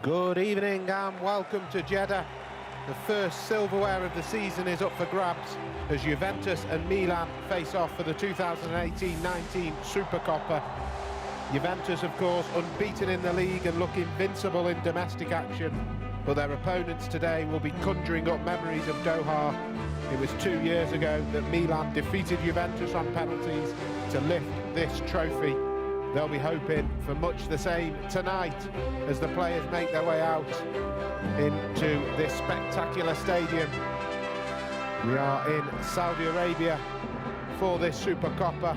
Good evening and welcome to Jeddah. The first silverware of the season is up for grabs as Juventus and Milan face off for the 2018-19 Supercoppa. Juventus, of course, unbeaten in the league and look invincible in domestic action, but their opponents today will be conjuring up memories of Doha. It was 2 years ago that Milan defeated Juventus on penalties to lift this trophy. They'll be hoping for much the same tonight as the players make their way out into this spectacular stadium. We are in Saudi Arabia for this Supercoppa.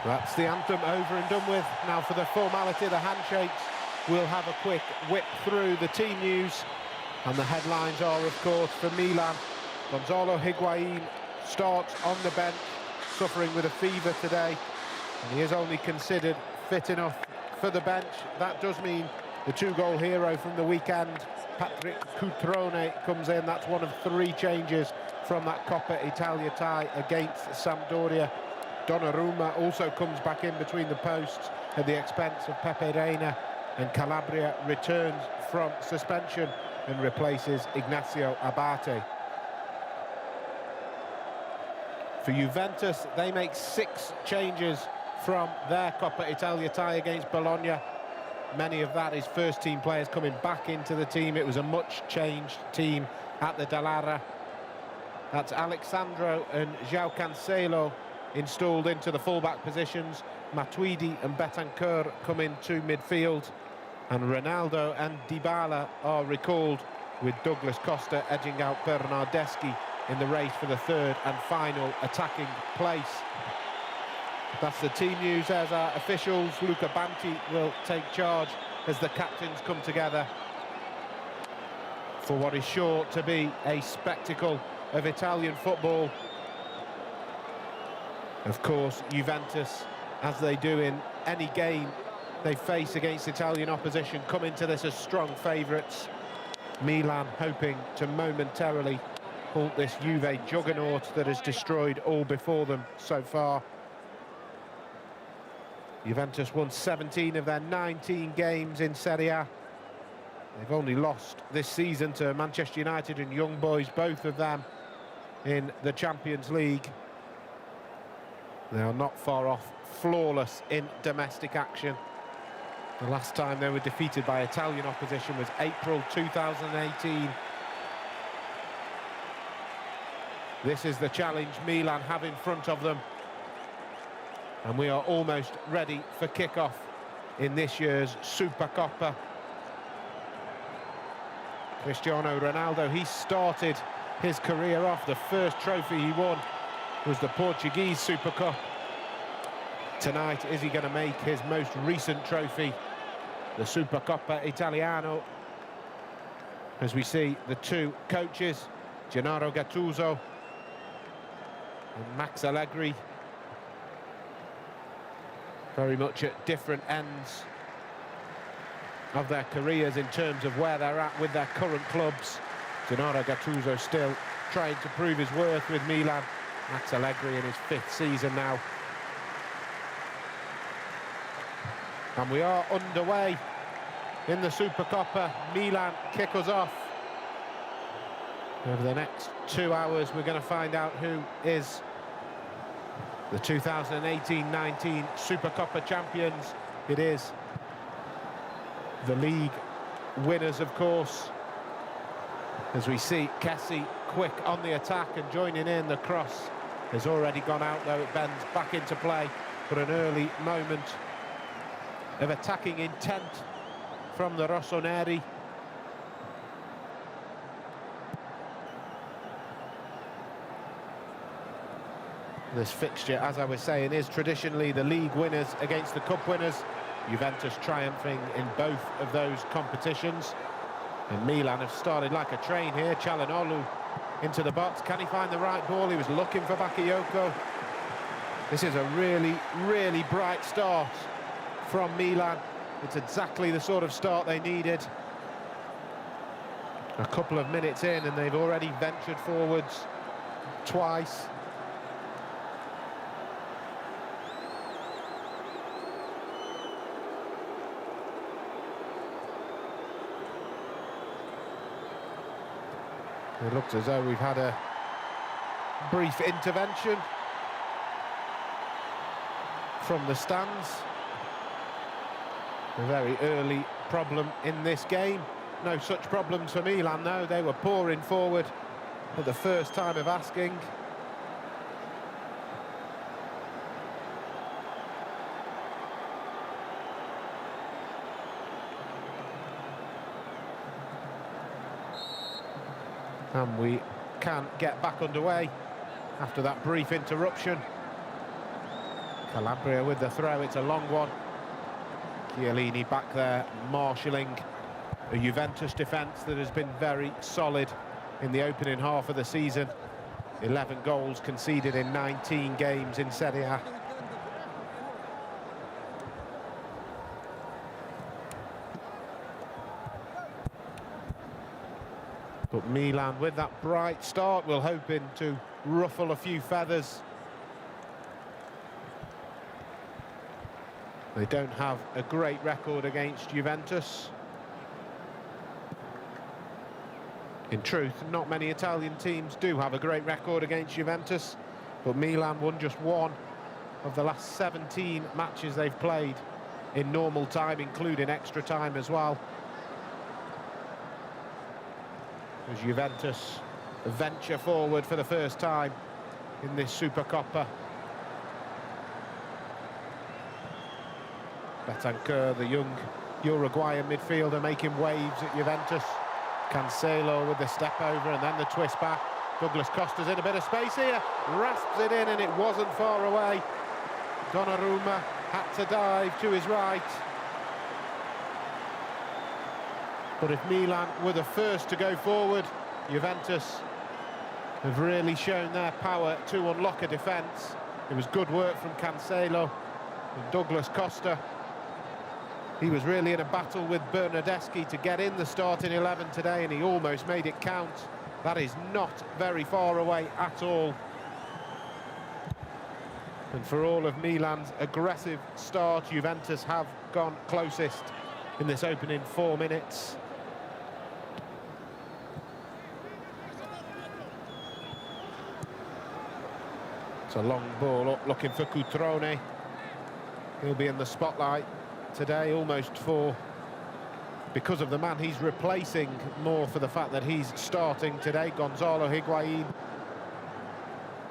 That's the anthem over and done with. Now for the formality, the handshakes. We'll have a quick whip through the team news. And the headlines are, of course, for Milan. Gonzalo Higuain starts on the bench, suffering with a fever today. And he is only considered fit enough for the bench. That does mean the two-goal hero from the weekend, Patrick Cutrone, comes in. That's one of 3 changes from that Coppa Italia tie against Sampdoria. Donnarumma also comes back in between the posts at the expense of Pepe Reina, and Calabria returns from suspension and replaces Ignacio Abate. For Juventus, they make 6 changes from their Coppa Italia tie against Bologna. Many of that is first-team players coming back into the team. It was a much-changed team at the Dallara. That's Alexandro and João Cancelo installed into the fullback positions. Matuidi and Betancourt come into midfield, and Ronaldo and Dybala are recalled, with Douglas Costa edging out Bernardeschi in the race for the third and final attacking place. That's the team news. As our officials, Luca Banti will take charge as the captains come together for what is sure to be a spectacle of Italian football. Of course, Juventus, as they do in any game they face against Italian opposition, come into this as strong favourites. Milan hoping to momentarily halt this Juve juggernaut that has destroyed all before them so far. Juventus won 17 of their 19 games in Serie A. They've only lost this season to Manchester United and Young Boys, both of them in the Champions League. They are not far off flawless in domestic action. The last time they were defeated by Italian opposition was April 2018. This is the challenge Milan have in front of them. And we are almost ready for kick-off in this year's Supercoppa. Cristiano Ronaldo, he started his career off. The first trophy he won was the Portuguese Super Cup. Tonight, is he going to make his most recent trophy, the Supercoppa Italiano? As we see the two coaches, Gennaro Gattuso and Max Allegri, very much at different ends of their careers in terms of where they're at with their current clubs. Gennaro Gattuso still trying to prove his worth with Milan. Max Allegri in his 5th season now. And we are underway in the Supercoppa. Milan kick us off. Over the next 2 hours, we're going to find out who is the 2018-19 Supercoppa champions. It is the league winners, of course, as we see Kessie quick on the attack and joining in. The cross has already gone out, though it bends back into play, but an early moment of attacking intent from the Rossoneri. This fixture, as I was saying, is traditionally the league winners against the cup winners. Juventus triumphing in both of those competitions. And Milan have started like a train here. Çalhanoğlu into the box. Can he find the right ball? He was looking for Bakayoko. This is a really, really bright start from Milan. It's exactly the sort of start they needed. A couple of minutes in and they've already ventured forwards twice. It looks as though we've had a brief intervention from the stands. A very early problem in this game. No such problems for Milan, though. They were pouring forward at the first time of asking. And we can get back underway after that brief interruption. Calabria with the throw, it's a long one. Chiellini back there, marshalling a Juventus defence that has been very solid in the opening half of the season. 11 goals conceded in 19 games in Serie A. But Milan, with that bright start, will hoping to ruffle a few feathers. They don't have a great record against Juventus. In truth, not many Italian teams do have a great record against Juventus, but Milan won just one of the last 17 matches they've played in normal time, including extra time as well. As Juventus venture forward for the first time in this Supercoppa. Betancourt, the young Uruguayan midfielder, making waves at Juventus. Cancelo with the step over and then the twist back. Douglas Costa's in a bit of space here, rasps it in and it wasn't far away. Donnarumma had to dive to his right. But if Milan were the first to go forward, Juventus have really shown their power to unlock a defence. It was good work from Cancelo and Douglas Costa. He was really in a battle with Bernardeschi to get in the starting 11 today, and he almost made it count. That is not very far away at all. And for all of Milan's aggressive start, Juventus have gone closest in this opening 4 minutes. It's a long ball up, looking for Cutrone. He'll be in the spotlight today, almost for, because of the man he's replacing, more for the fact that he's starting today. Gonzalo Higuain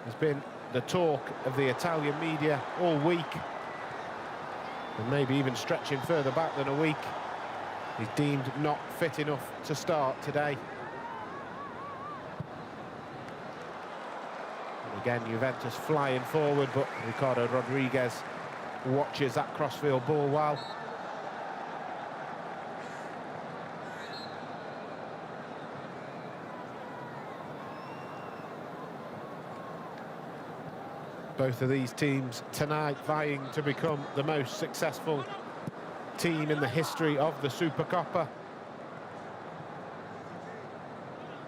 has been the talk of the Italian media all week, and maybe even stretching further back than a week. He's deemed not fit enough to start today. And again, Juventus flying forward, but Ricardo Rodriguez watches that crossfield ball well. Both of these teams tonight vying to become the most successful team in the history of the Supercoppa.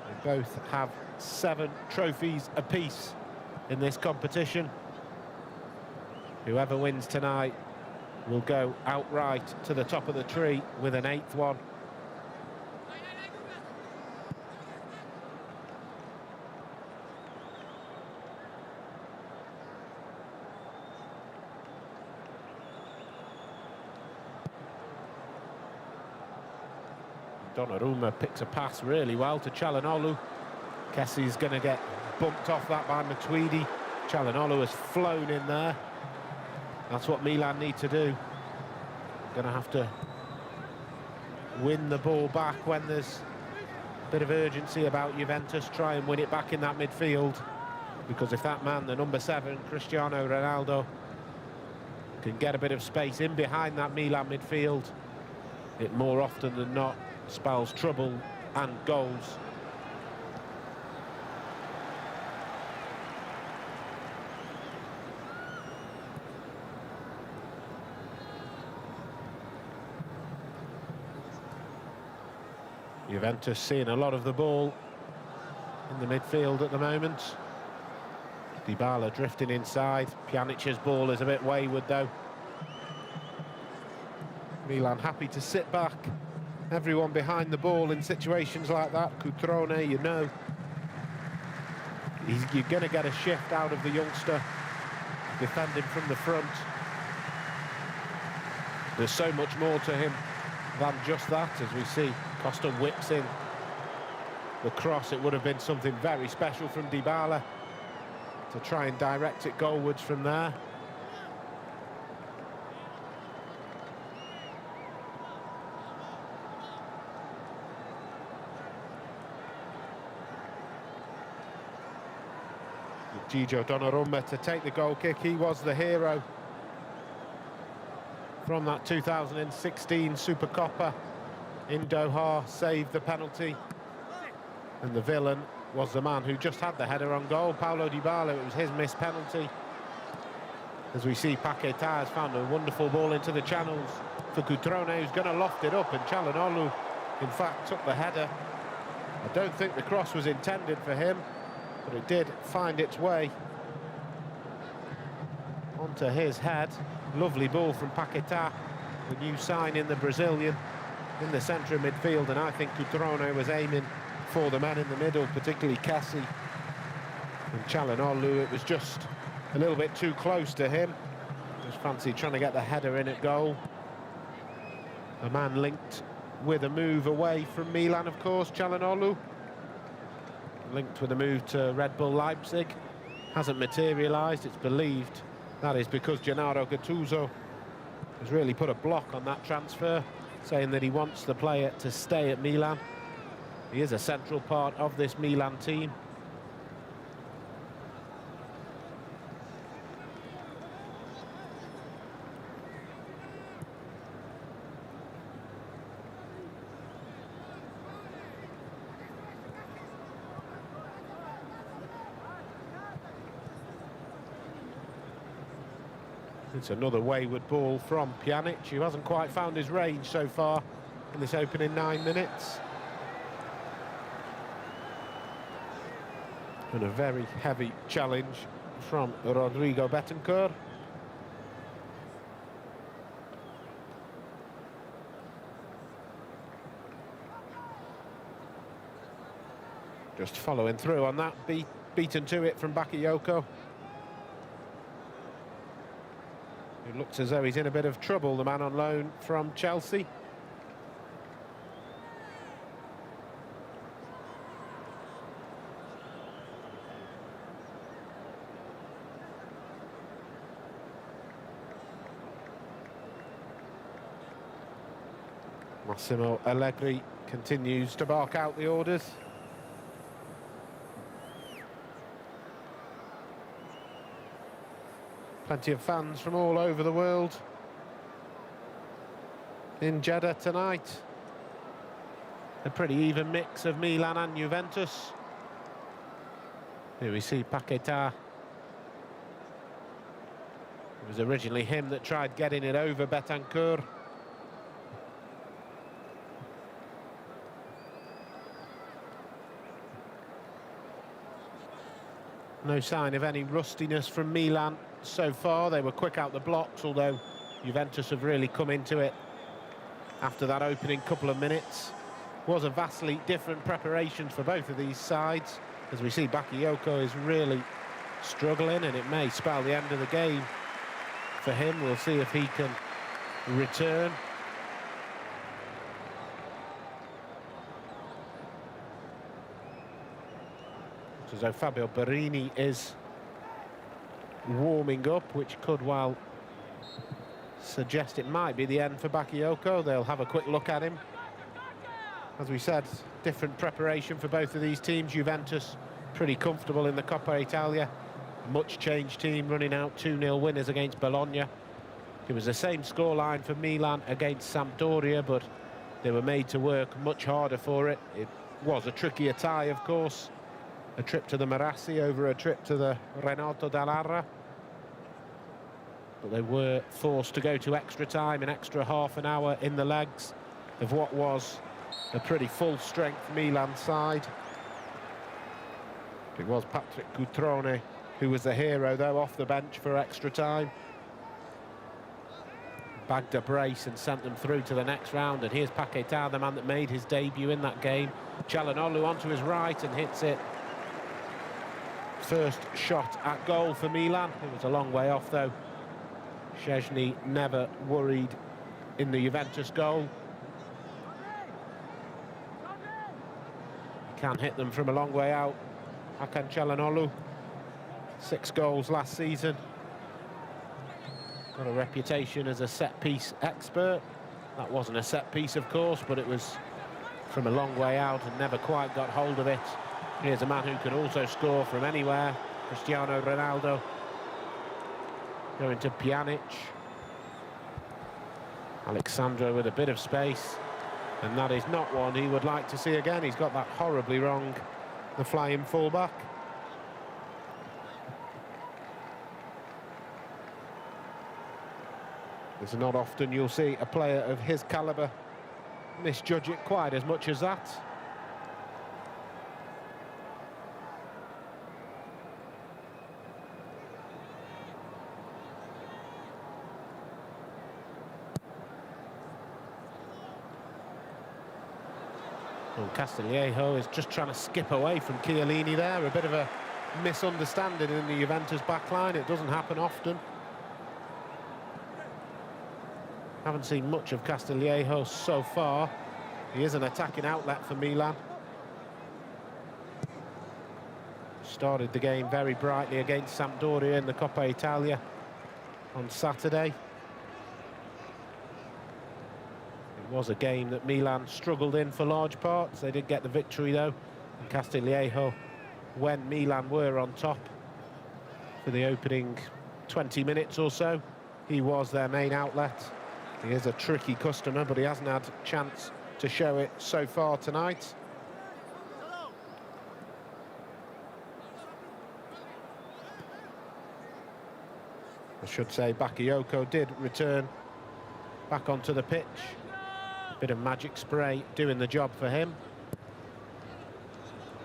They both have 7 trophies apiece in this competition. Whoever wins tonight will go outright to the top of the tree with an 8th one. Donnarumma picks a pass really well to Çalhanoğlu. Kessie's going to get bumped off that by Matuidi. Çalhanoğlu has flown in there. That's what Milan need to do. Going to have to win the ball back when there's a bit of urgency about Juventus. Try and win it back in that midfield. Because if that man, the number 7, Cristiano Ronaldo, can get a bit of space in behind that Milan midfield, it more often than not spells trouble and goals. Juventus seeing a lot of the ball in the midfield at the moment. Dybala drifting inside. Pjanic's ball is a bit wayward though. Milan happy to sit back. Everyone behind the ball in situations like that. Cutrone, you know, you're going to get a shift out of the youngster defending from the front. There's so much more to him than just that, as we see. Costa whips in the cross. It would have been something very special from Dybala to try and direct it goalwards from there. Gigio Donnarumma to take the goal kick. He was the hero from that 2016 Supercoppa in Doha, saved the penalty, and the villain was the man who just had the header on goal, Paulo Dybala. It was his missed penalty. As we see, Paquetá has found a wonderful ball into the channels for Cutrone, who's going to loft it up, and Çalhanoğlu in fact took the header. I don't think the cross was intended for him, but it did find its way onto his head. Lovely ball from Paquetá, the new sign in the Brazilian, in the centre of midfield, and I think Cutrone was aiming for the man in the middle, particularly Kessie. And Çalhanoğlu, it was just a little bit too close to him. Just fancied trying to get the header in at goal. A man linked with a move away from Milan, of course, Çalhanoğlu. Linked with a move to Red Bull Leipzig. Hasn't materialised, it's believed. That is because Gennaro Gattuso has really put a block on that transfer, saying that he wants the player to stay at Milan. He is a central part of this Milan team. It's another wayward ball from Pjanic, who hasn't quite found his range so far in this opening 9 minutes. And a very heavy challenge from Rodrigo Betancourt. Just following through on that, beaten to it from Bakayoko. It looks as though he's in a bit of trouble, the man on loan from Chelsea. Massimo Allegri continues to bark out the orders. Plenty of fans from all over the world in Jeddah tonight. A pretty even mix of Milan and Juventus. Here we see Paquetá. It was originally him that tried getting it over Betancourt. No sign of any rustiness from Milan so far. They were quick out the blocks, although Juventus have really come into it after that opening couple of minutes. Was a vastly different preparation for both of these sides. As we see, Bakayoko is really struggling, and it may spell the end of the game for him. We'll see if he can return. As though Fabio Borini is warming up, which could well suggest it might be the end for Bakayoko. They'll have a quick look at him. As we said, different preparation for both of these teams. Juventus pretty comfortable in the Coppa Italia. Much changed team, running out 2-0 winners against Bologna. It was the same scoreline for Milan against Sampdoria, but they were made to work much harder for it. It was a trickier tie, of course. A trip to the Marassi over a trip to the Renato Dall'Arra. But they were forced to go to extra time, an extra half an hour in the legs of what was a pretty full-strength Milan side. It was Patrick Cutrone who was the hero, though, off the bench for extra time. Bagged a brace and sent them through to the next round. And here's Paquetá, the man that made his debut in that game. Çalhanoğlu onto his right and hits it. First shot at goal for Milan. It was a long way off, though. Szczęsny never worried in the Juventus goal. He can hit them from a long way out. Hakan Çalhanoğlu, 6 goals last season. Got a reputation as a set-piece expert. That wasn't a set-piece, of course, but it was from a long way out and never quite got hold of it. Here's a man who can also score from anywhere, Cristiano Ronaldo. Going to Pjanic. Alexandro with a bit of space, and that is not one he would like to see again. He's got that horribly wrong, the flying fullback. It's not often you'll see a player of his calibre misjudge it quite as much as that. Well, Castillejo is just trying to skip away from Chiellini there. A bit of a misunderstanding in the Juventus backline. It doesn't happen often. Haven't seen much of Castillejo so far. He is an attacking outlet for Milan. Started the game very brightly against Sampdoria in the Coppa Italia on Saturday. It was a game that Milan struggled in for large parts. They did get the victory, though. And Castillejo, when Milan were on top for the opening 20 minutes or so, he was their main outlet. He is a tricky customer, but he hasn't had a chance to show it so far tonight. I should say Bakayoko did return back onto the pitch. Bit of magic spray doing the job for him.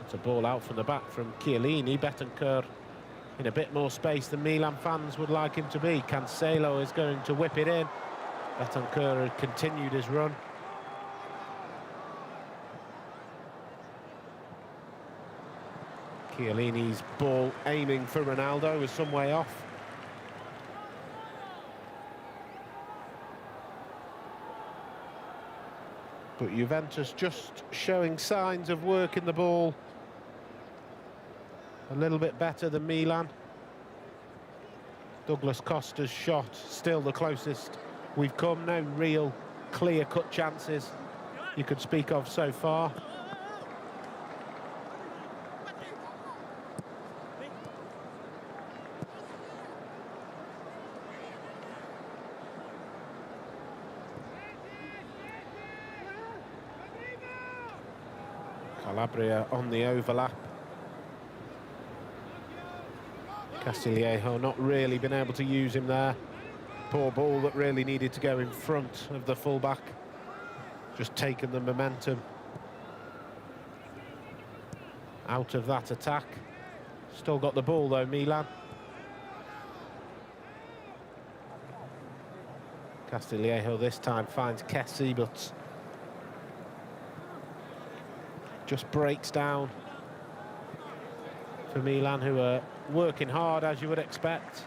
It's a ball out from the back from Chiellini. Betancourt in a bit more space than Milan fans would like him to be. Cancelo is going to whip it in. Betancourt had continued his run. Chiellini's ball aiming for Ronaldo was some way off. But Juventus just showing signs of working the ball a little bit better than Milan. Douglas Costa's shot still the closest we've come. No real clear-cut chances you could speak of so far. Calabria on the overlap. Castillejo not really been able to use him there. Poor ball that really needed to go in front of the fullback. Just taken the momentum out of that attack. Still got the ball though, Milan. Castillejo this time finds Kessie, but just breaks down for Milan, who are working hard as you would expect.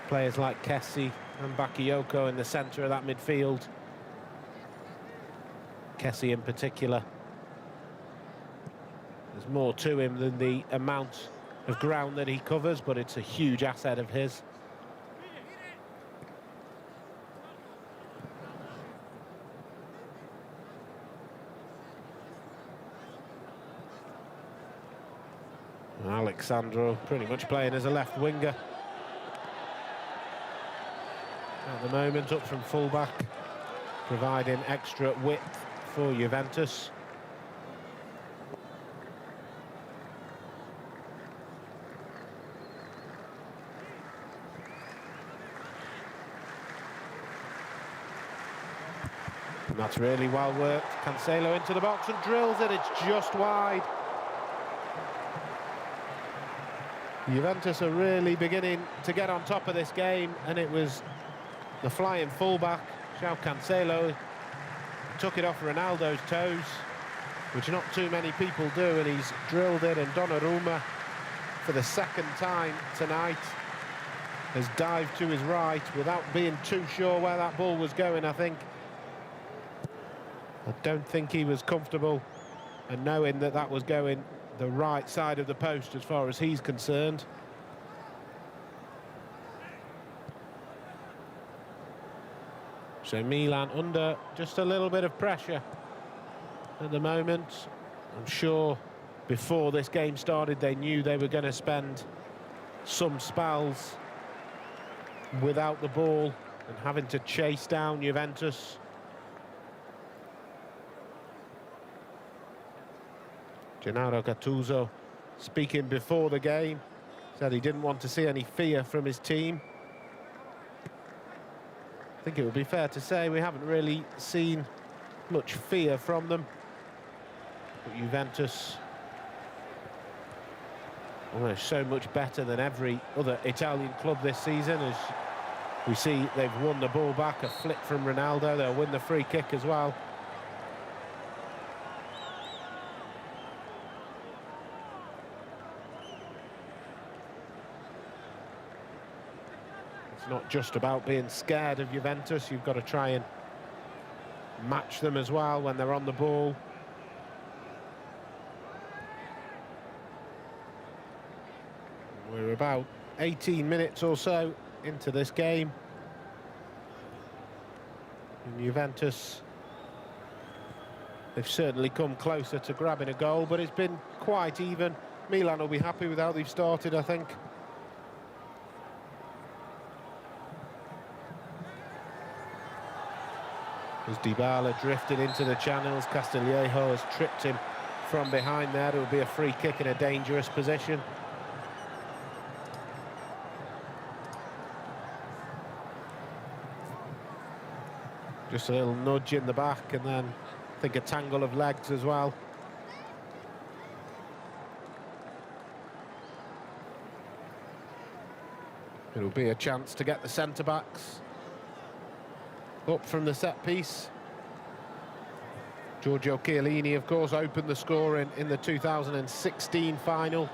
Players like Kessie and Bakayoko in the centre of that midfield. Kessie in particular. There's more to him than the amount of ground that he covers, but it's a huge asset of his. Alexandro pretty much playing as a left winger at the moment, up from fullback, providing extra width for Juventus. And that's really well worked. Cancelo into the box and drills it. It's just wide. Juventus are really beginning to get on top of this game, and it was the flying fullback, João Cancelo, took it off Ronaldo's toes, which not too many people do, and he's drilled it, and Donnarumma, for the second time tonight, has dived to his right without being too sure where that ball was going, I think. I don't think he was comfortable and knowing that that was going the right side of the post as far as he's concerned. So Milan under just a little bit of pressure at the moment. I'm sure before this game started they knew they were going to spend some spells without the ball and having to chase down Juventus. Gennaro Gattuso, speaking before the game, said he didn't want to see any fear from his team. I think it would be fair to say we haven't really seen much fear from them. But Juventus, almost so much better than every other Italian club this season, as we see they've won the ball back, a flick from Ronaldo, they'll win the free kick as well. Not just about being scared of Juventus, you've got to try and match them as well when they're on the ball. We're about 18 minutes or so into this game. And Juventus, they've certainly come closer to grabbing a goal, but it's been quite even. Milan will be happy with how they've started, I think. As Dybala drifted into the channels, Castillejo has tripped him from behind there. It will be a free kick in a dangerous position. Just a little nudge in the back, and then I think a tangle of legs as well. It'll be a chance to get the centre-backs up from the set piece. Giorgio Chiellini, of course, opened the score in the 2016 final.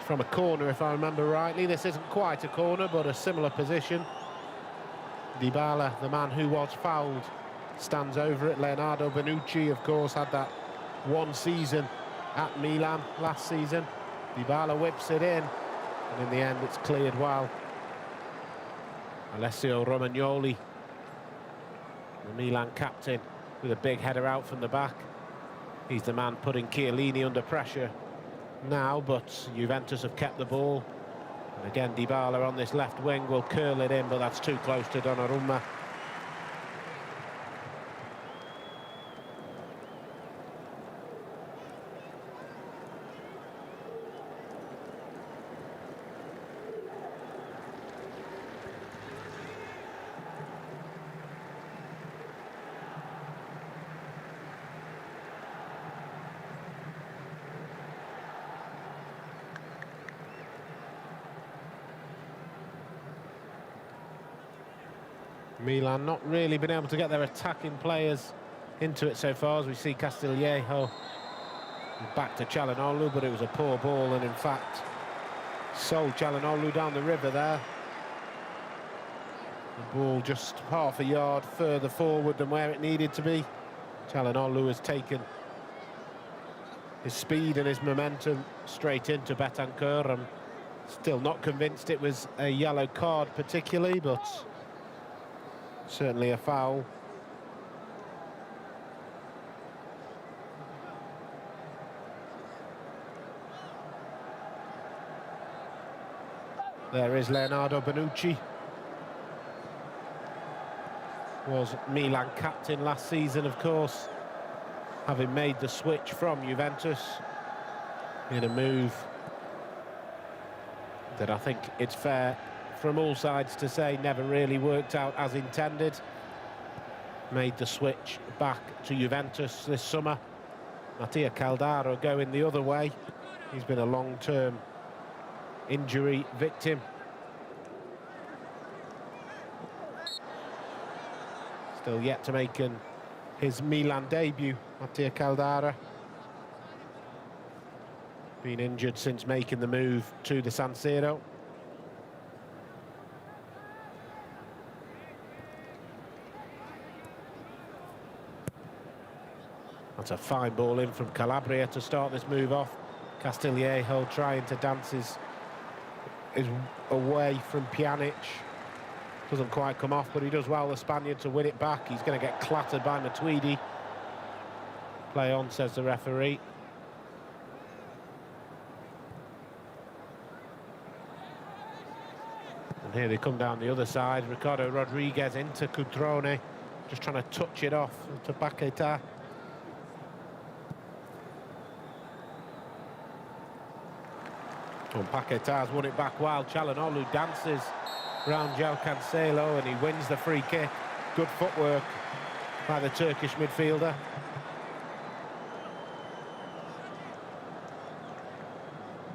From a corner, if I remember rightly. This isn't quite a corner, but a similar position. Dybala, the man who was fouled, stands over it. Leonardo Bonucci, of course, had that one season at Milan last season. Dybala whips it in, and in the end it's cleared well. Alessio Romagnoli, the Milan captain, with a big header out from the back. He's the man putting Chiellini under pressure now, but Juventus have kept the ball. And again, Dybala on this left wing will curl it in, but that's too close to Donnarumma. Milan not really been able to get their attacking players into it so far, as we see Castillejo back to Calhanoglu, but it was a poor ball, and in fact sold Calhanoglu down the river there. The ball just half a yard further forward than where it needed to be. Calhanoglu has taken his speed and his momentum straight into Betancourt. I'm still not convinced it was a yellow card particularly, but certainly a foul. There is Leonardo Bonucci. Was Milan captain last season, of course, having made the switch from Juventus in a move that I think it's fair from all sides to say never really worked out as intended. Made the switch back to Juventus this summer. Mattia Caldara going the other way. He's been a long-term injury victim. Still yet to make his Milan debut, Mattia Caldara. Been injured since making the move to the San Siro. That's a fine ball in from Calabria to start this move off. Castillejo trying to dance his away from Pjanic. Doesn't quite come off, but he does well, the Spaniard, to win it back. He's going to get clattered by Matuidi. Play on, says the referee. And here they come down the other side. Ricardo Rodriguez into Cutrone, just trying to touch it off to Paquetá. And Paquetá's won it back while Calhanoglu dances round João Cancelo, and he wins the free kick. Good footwork by the Turkish midfielder.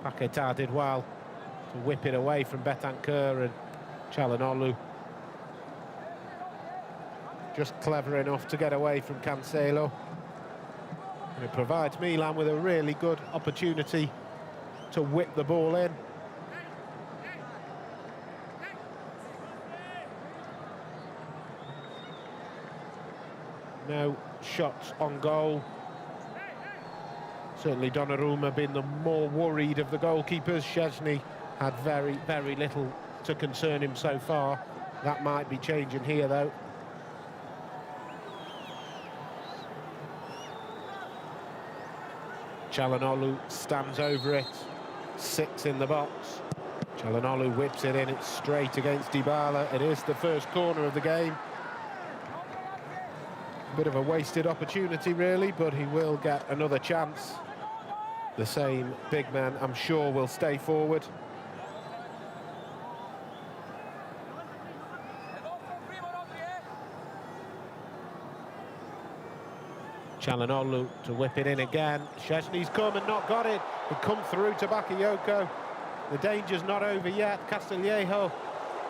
Paquetá did well to whip it away from Betancourt, and Calhanoglu just clever enough to get away from Cancelo. And it provides Milan with a really good opportunity to whip the ball in. No shots on goal. Certainly Donnarumma been the more worried of the goalkeepers. Szczesny had very, very little to concern him so far. That might be changing here, though. Calhanoglu stands over it. 6 in the box. Calhanoglu whips it in. It's straight against Dybala. It is the first corner of the game. A bit of a wasted opportunity, really, but he will get another chance. The same big man, I'm sure, will stay forward. Calhanoglu to whip it in again. Szczesny's come and not got it. It come through to Bakayoko. The danger's not over yet. Castillejo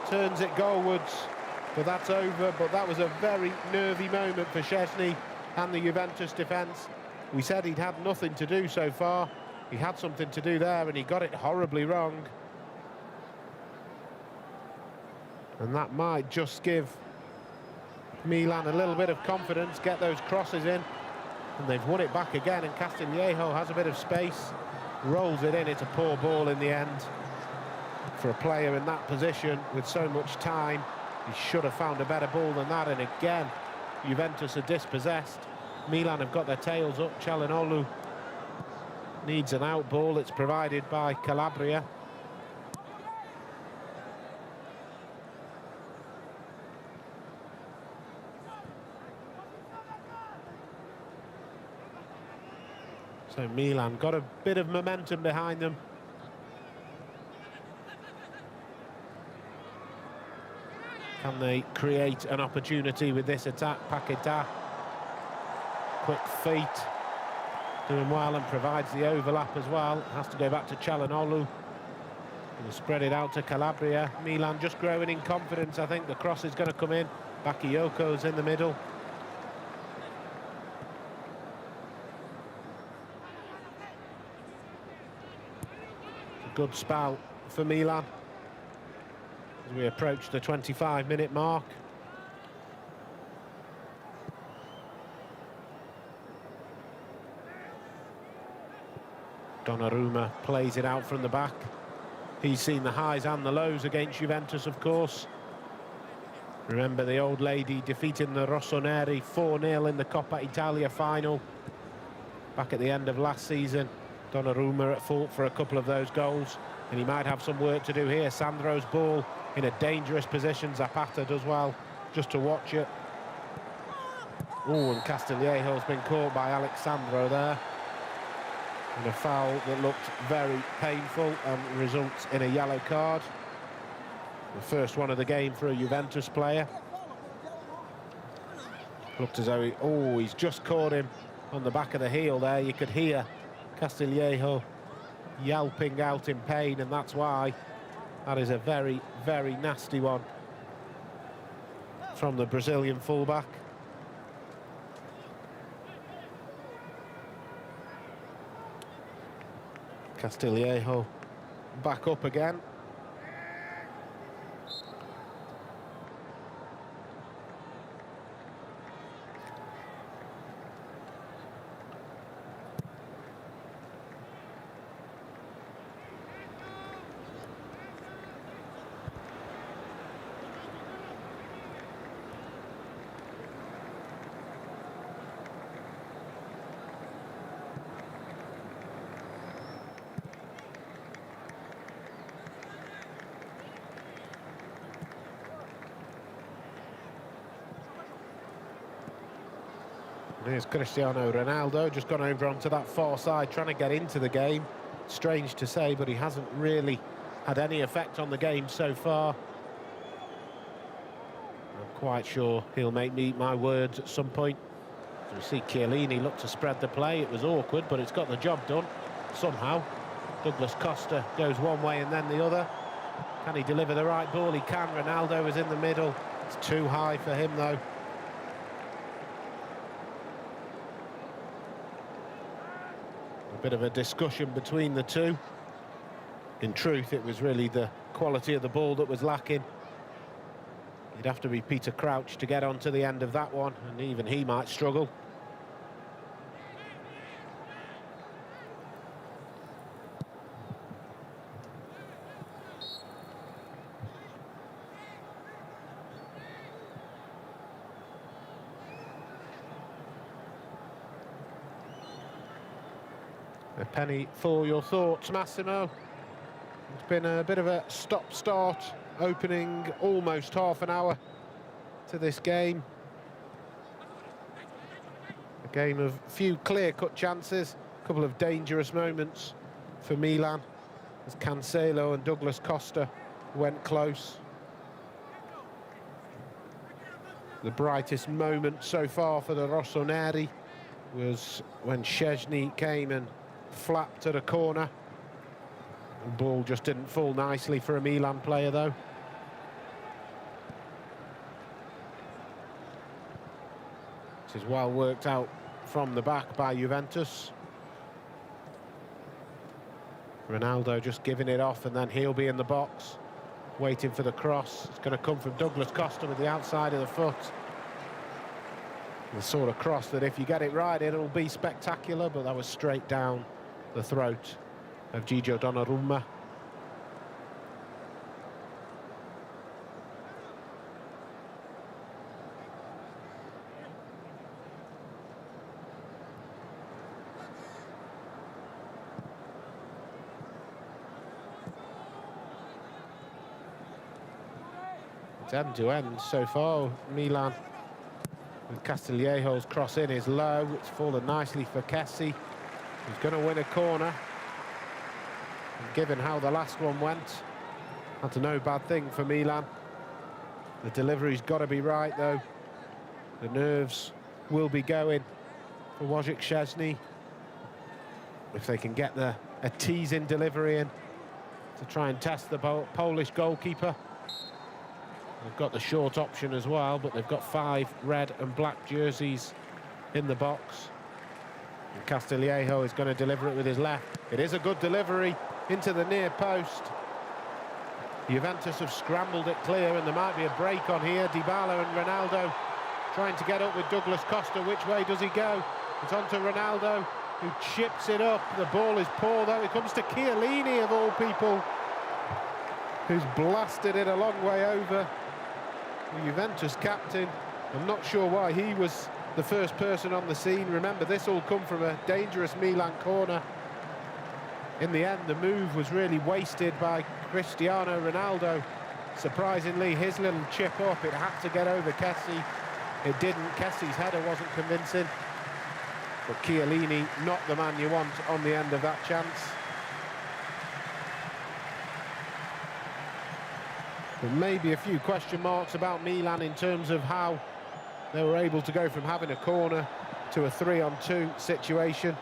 turns it goalwards, but that's over. But that was a very nervy moment for Szczesny and the Juventus defence. We said he'd had nothing to do so far. He had something to do there, and he got it horribly wrong. And that might just give Milan a little bit of confidence, get those crosses in, and they've won it back again, and Castillejo has a bit of space, rolls it in. It's a poor ball in the end. For a player in that position with so much time, he should have found a better ball than that, and again, Juventus are dispossessed. Milan have got their tails up. Çalhanoğlu needs an out ball. It's provided by Calabria. So Milan got a bit of momentum behind them. Can they create an opportunity with this attack? Paquetá, quick feet, doing well and provides the overlap as well. Has to go back to Çalhanoğlu. He'll spread it out to Calabria. Milan just growing in confidence. I think the cross is going to come in. Bakayoko's in the middle. Good spell for Milan as we approach the 25-minute mark. Donnarumma plays it out from the back. He's seen the highs and the lows against Juventus, of course. Remember the old lady defeating the Rossoneri 4-0 in the Coppa Italia final back at the end of last season. Donnarumma at fault for a couple of those goals, and he might have some work to do here. Sandro's ball in a dangerous position. Zapata does well just to watch it. Oh, and Castillejo's been caught by Alexandro there. And a foul that looked very painful and results in a yellow card. The first one of the game for a Juventus player. Looked as though he's just caught him on the back of the heel there. You could hear Castillejo yelping out in pain, and that's why. That is a very, very nasty one from the Brazilian fullback. Castillejo back up again. Here's Cristiano Ronaldo, just gone over onto that far side, trying to get into the game. Strange to say, but he hasn't really had any effect on the game so far. I'm quite sure he'll make me eat my words at some point. So we see Chiellini look to spread the play. It was awkward, but it's got the job done somehow. Douglas Costa goes one way and then the other. Can he deliver the right ball? He can. Ronaldo is in the middle. It's too high for him, though. Bit of a discussion between the two. In truth, it was really the quality of the ball that was lacking. You'd have to be Peter Crouch to get onto the end of that one, and even he might struggle. A penny for your thoughts, Massimo. It's been a bit of a stop-start opening, almost half an hour to this game. A game of few clear-cut chances, a couple of dangerous moments for Milan as Cancelo and Douglas Costa went close. The brightest moment so far for the Rossoneri was when Szczęsny came and flapped at a corner. The ball just didn't fall nicely for a Milan player, though. This is well worked out from the back by Juventus. Ronaldo just giving it off, and then he'll be in the box, waiting for the cross. It's going to come from Douglas Costa with the outside of the foot. The sort of cross that if you get it right, it'll be spectacular, but that was straight down the throat of Gigio Donnarumma. It's end-to-end so far, Milan. With Castillejo's cross in is low. It's fallen nicely for Kessie. He's going to win a corner. And given how the last one went, that's no bad thing for Milan. The delivery's got to be right, though. The nerves will be going for Wojciech Szczesny. If they can get a teasing delivery in to try and test the Polish goalkeeper. They've got the short option as well, but they've got 5 red and black jerseys in the box. And Castillejo is going to deliver it with his left. It is a good delivery into the near post. Juventus have scrambled it clear, and there might be a break on here. Dybala and Ronaldo trying to get up with Douglas Costa. Which way does he go? It's on to Ronaldo, who chips it up. The ball is poor, though. It comes to Chiellini, of all people, who's blasted it a long way over. The Juventus captain. I'm not sure why he was the first person on the scene. Remember, this all come from a dangerous Milan corner. In the end, the move was really wasted by Cristiano Ronaldo. Surprisingly, his little chip up, it had to get over Kessie. It didn't. Kessie's header wasn't convincing. But Chiellini, not the man you want on the end of that chance. But maybe a few question marks about Milan in terms of how they were able to go from having a corner to a 3-on-2 situation.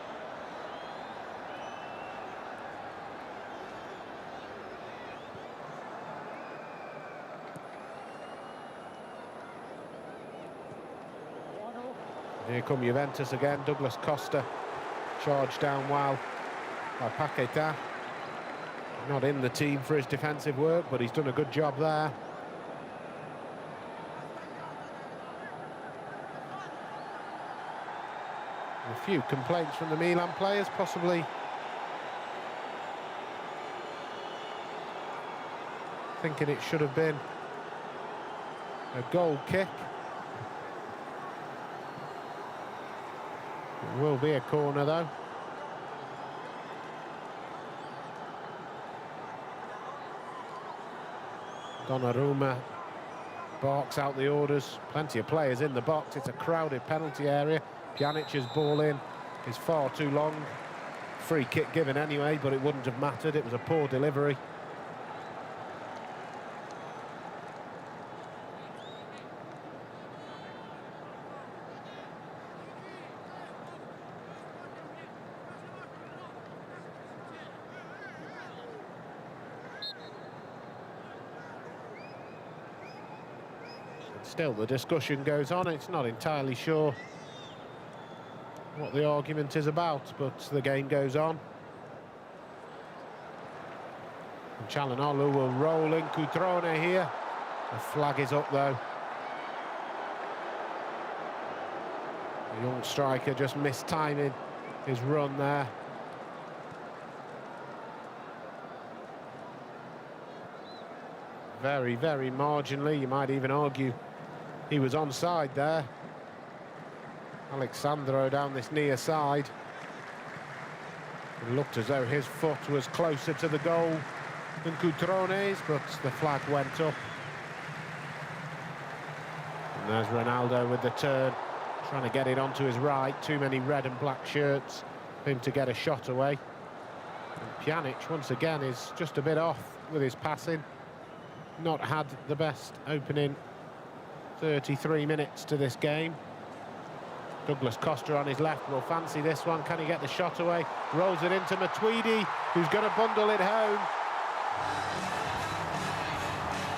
Here come Juventus again. Douglas Costa charged down well by Paquetá. Not in the team for his defensive work, but he's done a good job there. A few complaints from the Milan players, possibly thinking it should have been a goal kick. It will be a corner, though. Donnarumma barks out the orders. Plenty of players in the box. It's a crowded penalty area. Pjanic's ball in is far too long. Free kick given anyway, but it wouldn't have mattered. It was a poor delivery. Still, the discussion goes on. It's not entirely sure what the argument is about, but the game goes on. And Çalhanoğlu will roll in Cutrone here. The flag is up, though. The young striker just missed timing his run there. Very, very marginally, you might even argue he was onside there. Alexandro down this near side. It looked as though his foot was closer to the goal than Cutrone's, but the flag went up. And there's Ronaldo with the turn, trying to get it onto his right. Too many red and black shirts for him to get a shot away. And Pjanic, once again, is just a bit off with his passing. Not had the best opening 33 minutes to this game. Douglas Costa on his left will fancy this one. Can he get the shot away? Rolls it into Matuidi, who's going to bundle it home.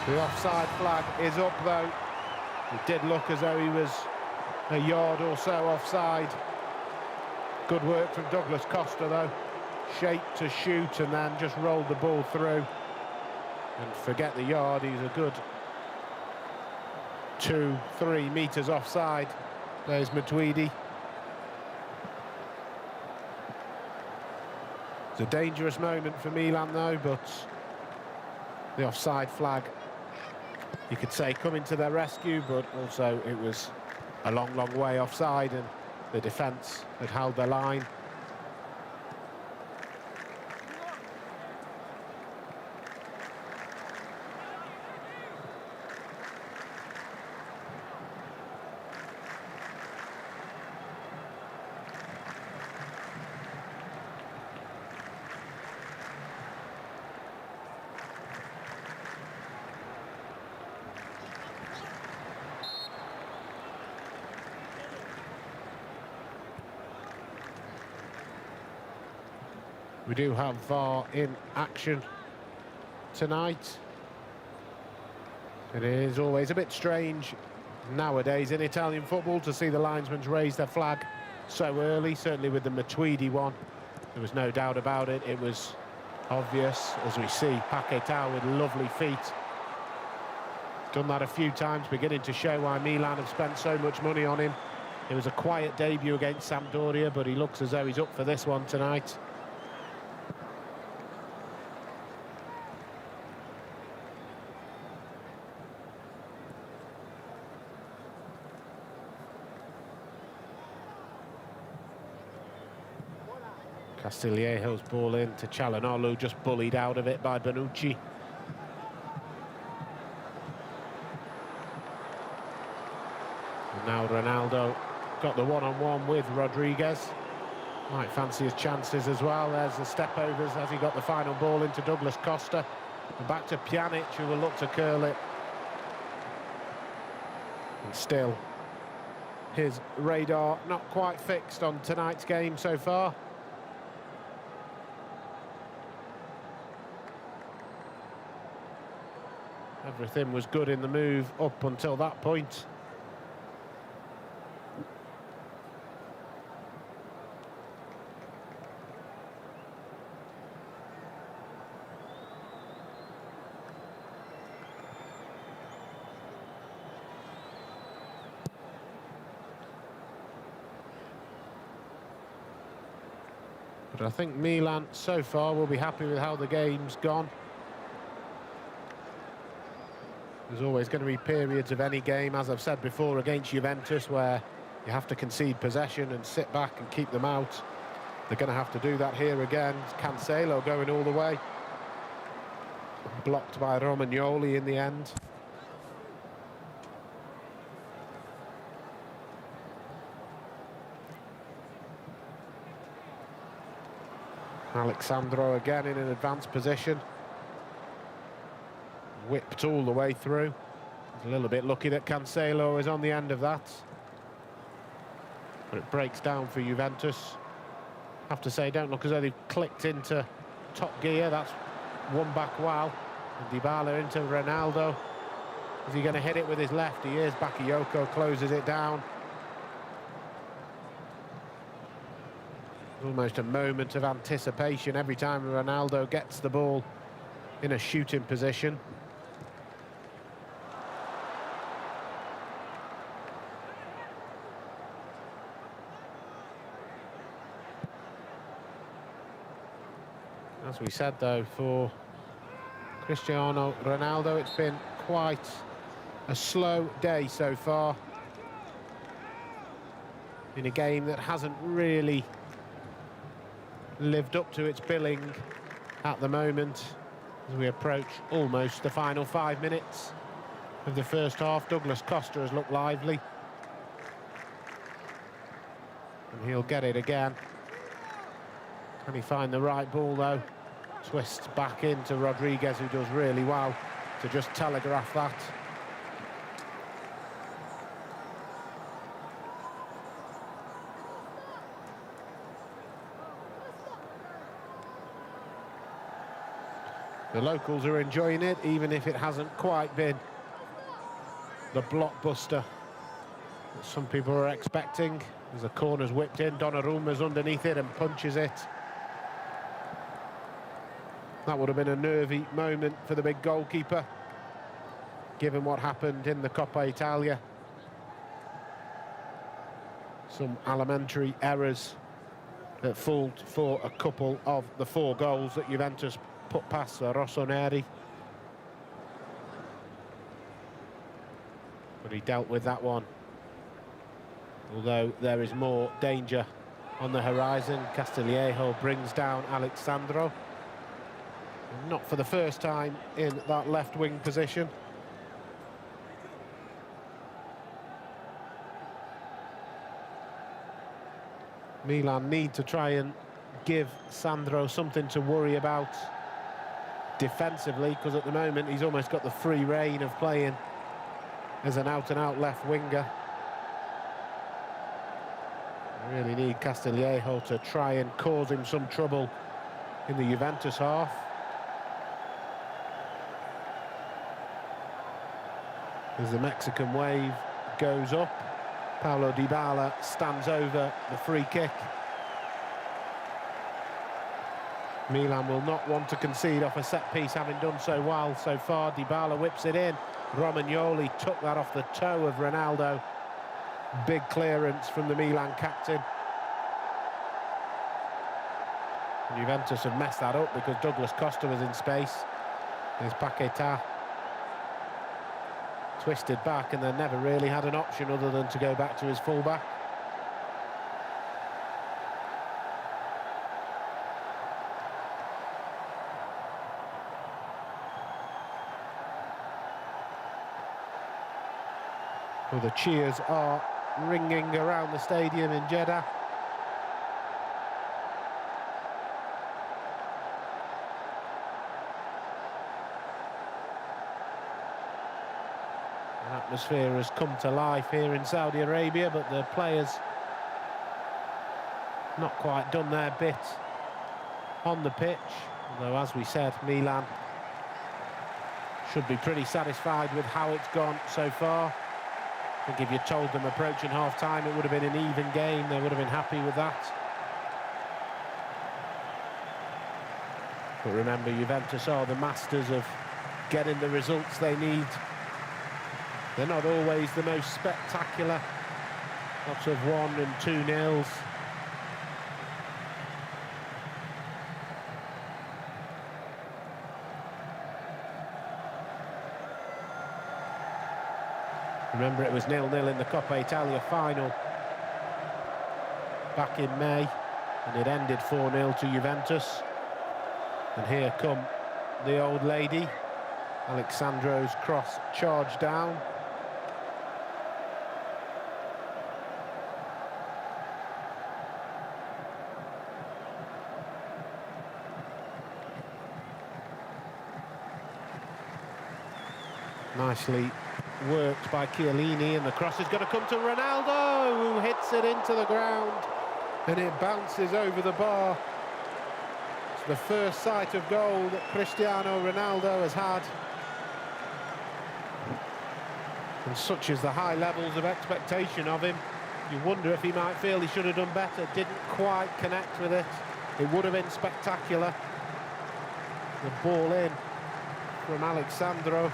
The offside flag is up, though. It did look as though he was a yard or so offside. Good work from Douglas Costa, though. Shaped to shoot and then just rolled the ball through. And forget the yard, he's a good 2-3 metres offside. There's Matuidi. It's a dangerous moment for Milan though, but the offside flag, you could say, coming to their rescue, but also it was a long, long way offside and the defence had held their line. We do have VAR in action tonight. It is always a bit strange nowadays in Italian football to see the linesmen raise their flag so early, certainly with the Matuidi one. There was no doubt about it. It was obvious, as we see Paquetá with lovely feet. Done that a few times, beginning to show why Milan have spent so much money on him. It was a quiet debut against Sampdoria, but he looks as though he's up for this one tonight. Castillejo's ball in to Çalhanoğlu, just bullied out of it by Bonucci. And now Ronaldo got the one-on-one with Rodriguez. Might fancy his chances as well. There's the step-overs as he got the final ball into Douglas Costa. And back to Pjanic, who will look to curl it. And still, his radar not quite fixed on tonight's game so far. Everything was good in the move up until that point. But I think Milan so far will be happy with how the game's gone. There's always going to be periods of any game, as I've said before, against Juventus, where you have to concede possession and sit back and keep them out. They're going to have to do that here again. It's Cancelo going all the way. Blocked by Romagnoli in the end. Alexandro again in an advanced position. Whipped all the way through. He's a little bit lucky that Cancelo is on the end of that. But it breaks down for Juventus. I have to say, don't look as though they've clicked into top gear. That's one back well. And Dybala into Ronaldo. Is he going to hit it with his left? He is. Bakayoko closes it down. Almost a moment of anticipation every time Ronaldo gets the ball in a shooting position. As we said, though, for Cristiano Ronaldo, it's been quite a slow day so far in a game that hasn't really lived up to its billing at the moment as we approach almost the final 5 minutes of the first half. Douglas Costa has looked lively. And he'll get it again. Can he find the right ball, though? Twists back into Rodriguez, who does really well to just telegraph that. The locals are enjoying it, even if it hasn't quite been the blockbuster that some people are expecting. As the corner's whipped in, Donnarumma's underneath it and punches it. That would have been a nervy moment for the big goalkeeper, given what happened in the Coppa Italia. Some elementary errors at fault for a couple of the 4 goals that Juventus put past Rossoneri. But he dealt with that one. Although there is more danger on the horizon. Castillejo brings down Alexandro. Not for the first time in that left wing position. Milan need to try and give Sandro something to worry about defensively, because at the moment he's almost got the free rein of playing as an out-and-out left winger. They really need Castillejo to try and cause him some trouble in the Juventus half. As the Mexican wave goes up, Paulo Dybala stands over the free kick. Milan will not want to concede off a set-piece, having done so well so far. Dybala whips it in. Romagnoli took that off the toe of Ronaldo. Big clearance from the Milan captain. Juventus have messed that up because Douglas Costa was in space. There's Paquetá. Twisted back and then never really had an option other than to go back to his fullback. Well, the cheers are ringing around the stadium in Jeddah. The atmosphere has come to life here in Saudi Arabia, but the players not quite done their bit on the pitch. Although, as we said, Milan should be pretty satisfied with how it's gone so far. I think if you told them approaching half-time it would have been an even game, they would have been happy with that. But remember, Juventus are the masters of getting the results they need. They're not always the most spectacular. Lots of 1 and 2-0s. Remember, it was 0-0 in the Coppa Italia final back in May, and it ended 4-0 to Juventus. And here come the old lady. Alexandro's cross charged down. Nicely worked by Chiellini, and the cross is going to come to Ronaldo, who hits it into the ground, and it bounces over the bar. It's the first sight of goal that Cristiano Ronaldo has had. And such is the high levels of expectation of him, you wonder if he might feel he should have done better. Didn't quite connect with it. It would have been spectacular. The ball in from Alexandro.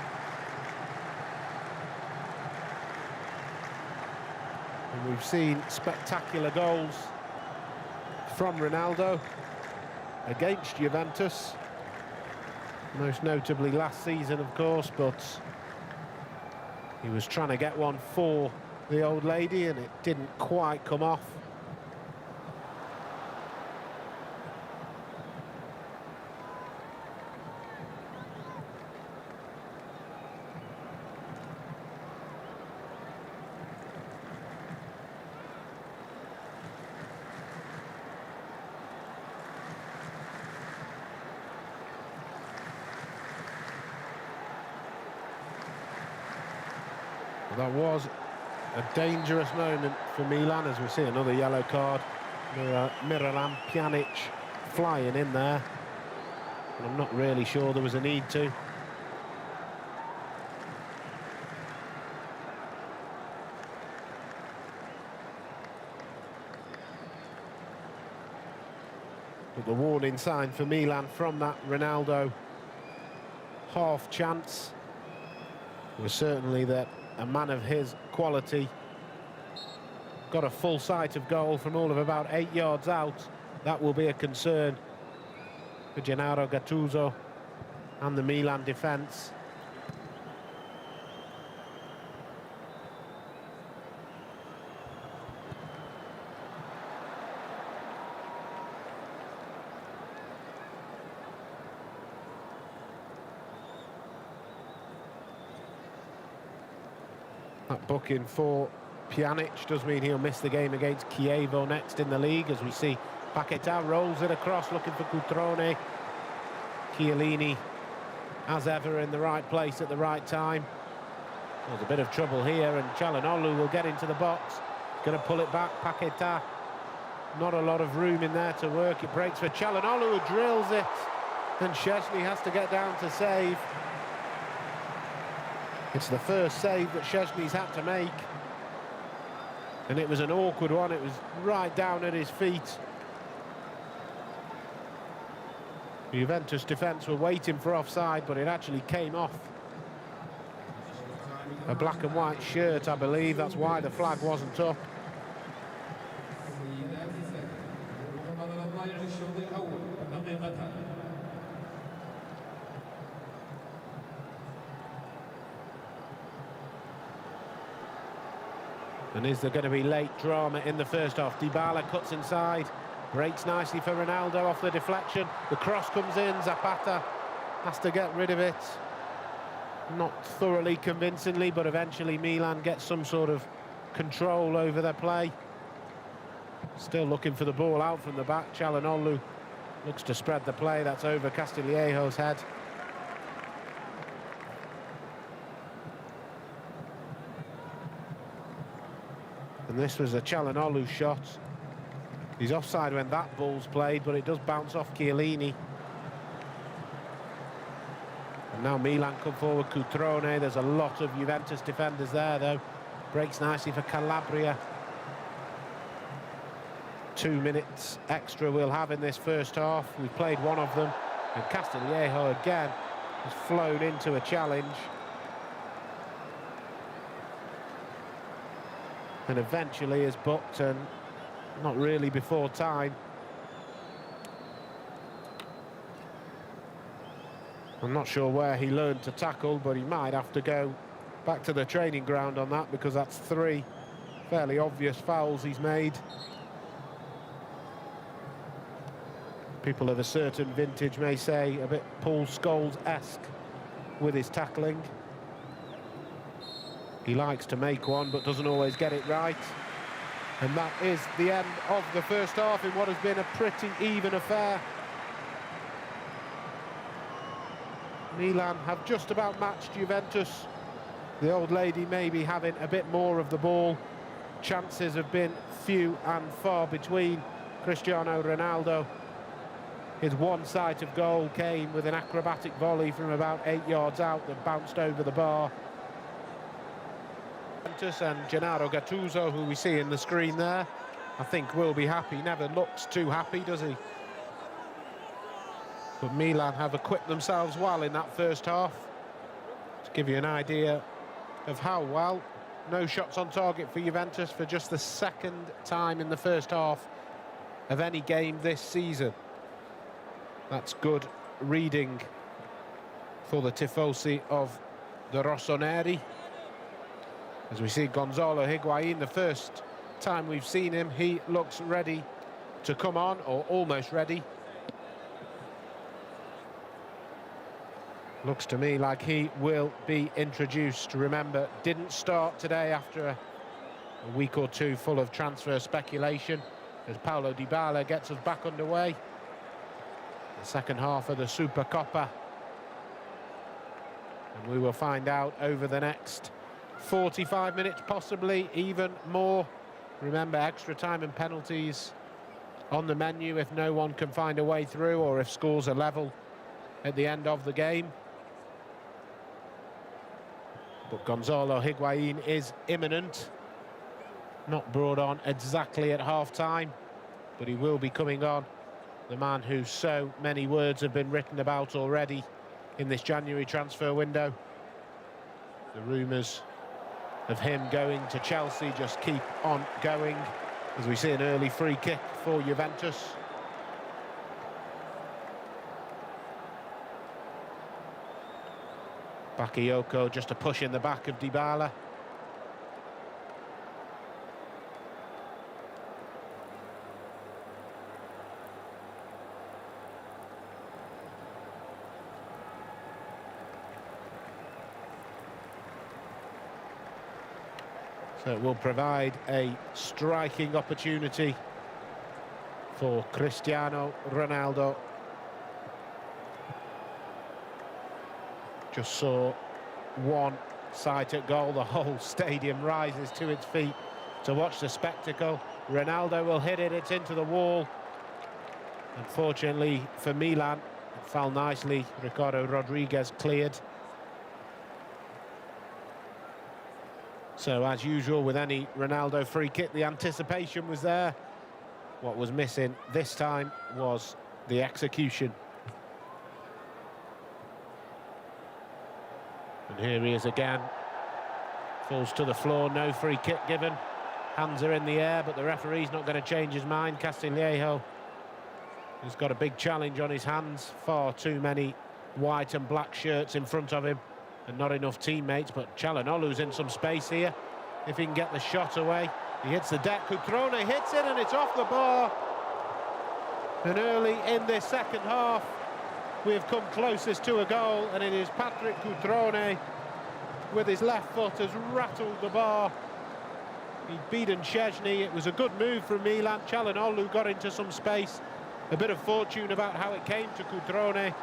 And we've seen spectacular goals from Ronaldo against Juventus, most notably last season, of course, but he was trying to get one for the old lady and it didn't quite come off. That was a dangerous moment for Milan, as we see another yellow card. Miralem Pjanic flying in there. And I'm not really sure there was a need to. But the warning sign for Milan from that Ronaldo half chance was certainly that a man of his quality got a full sight of goal from all of about 8 yards out. That will be a concern for Gennaro Gattuso and the Milan defence. That booking for Pjanic does mean he'll miss the game against Chievo next in the league, as we see Paquetá rolls it across looking for Cutrone. Chiellini, as ever, in the right place at the right time. There's a bit of trouble here, and Çalhanoğlu will get into the box. Going to pull it back, Paquetá. Not a lot of room in there to work. It breaks for Çalhanoğlu, who drills it. And Szczęsny has to get down to save. It's the first save that Szczęsny's had to make. And it was an awkward one. It was right down at his feet. The Juventus defence were waiting for offside, but it actually came off a black and white shirt, I believe. That's why the flag wasn't up. And is there going to be late drama in the first half? Dybala cuts inside, breaks nicely for Ronaldo off the deflection. The cross comes in, Zapata has to get rid of it. Not thoroughly convincingly, but eventually Milan gets some sort of control over their play. Still looking for the ball out from the back. Çalhanoğlu looks to spread the play. That's over Castillejo's head. And this was a Çalhanoğlu shot. He's offside when that ball's played, but it does bounce off Chiellini. And now Milan come forward, Cutrone. There's a lot of Juventus defenders there, though. Breaks nicely for Calabria. 2 minutes extra we'll have in this first half. We've played one of them, and Castillejo again has flown into a challenge. And eventually is booked, and not really before time. I'm not sure where he learned to tackle, but he might have to go back to the training ground on that, because that's 3 fairly obvious fouls he's made. People of a certain vintage may say a bit Paul Scholes-esque with his tackling. He likes to make one, but doesn't always get it right. And that is the end of the first half in what has been a pretty even affair. Milan have just about matched Juventus. The old lady maybe having a bit more of the ball. Chances have been few and far between. Cristiano Ronaldo, his one sight of goal came with an acrobatic volley from about 8 yards out that bounced over the bar. And Gennaro Gattuso, who we see in the screen there, I think will be happy. Never looks too happy, does he? But Milan have equipped themselves well in that first half. To give you an idea of how well. No shots on target for Juventus for just the second time in the first half of any game this season. That's good reading for the tifosi of the Rossoneri. As we see Gonzalo Higuain, the first time we've seen him, he looks ready to come on, or almost ready. Looks to me like he will be introduced. Remember, didn't start today after a week or two full of transfer speculation, as Paulo Dybala gets us back underway. The second half of the Supercoppa. And we will find out over the next 45 minutes, possibly even more. Remember, extra time and penalties on the menu if no one can find a way through, or if scores are level at the end of the game. But Gonzalo Higuain is imminent. Not brought on exactly at half-time, but he will be coming on. The man who so many words have been written about already in this January transfer window. The rumours of him going to Chelsea just keep on going, as we see an early free kick for Juventus. Bakayoko just a push in the back of Dybala. So it will provide a striking opportunity for Cristiano Ronaldo. Just saw one sight at goal. The whole stadium rises to its feet to watch the spectacle. Ronaldo will hit it, it's into the wall. Unfortunately for Milan, it fell nicely. Ricardo Rodriguez cleared. So, as usual with any Ronaldo free kick, the anticipation was there. What was missing this time was the execution. And here he is again. Falls to the floor, no free kick given. Hands are in the air, but the referee's not going to change his mind. Castillejo has got a big challenge on his hands. Far too many white and black shirts in front of him, and not enough teammates, but Çalhanoğlu's in some space here. If he can get the shot away, he hits the deck. Cutrone hits it, and it's off the bar. And early in this second half, we have come closest to a goal, and it is Patrick Cutrone with his left foot has rattled the bar. He'd beaten Szczęsny. It was a good move from Milan. Çalhanoğlu got into some space. A bit of fortune about how it came to Cutrone.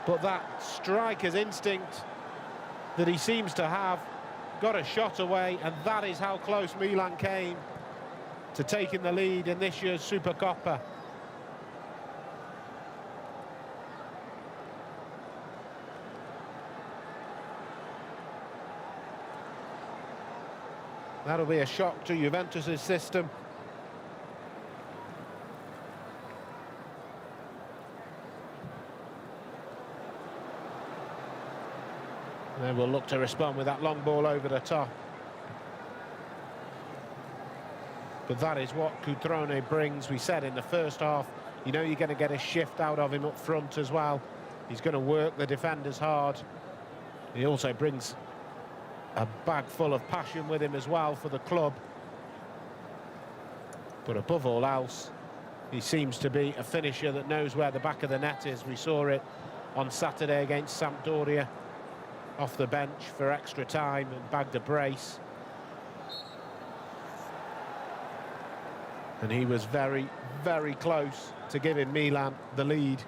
But that striker's instinct that he seems to have got a shot away, and that is how close Milan came to taking the lead in this year's Supercoppa. That'll be a shock to Juventus' system. They will look to respond with that long ball over the top. But that is what Cutrone brings. We said in the first half, you know you're going to get a shift out of him up front as well. He's going to work the defenders hard. He also brings a bag full of passion with him as well for the club. But above all else, he seems to be a finisher that knows where the back of the net is. We saw it on Saturday against Sampdoria, off the bench for extra time and bagged a brace. And he was very, very close to giving Milan the lead.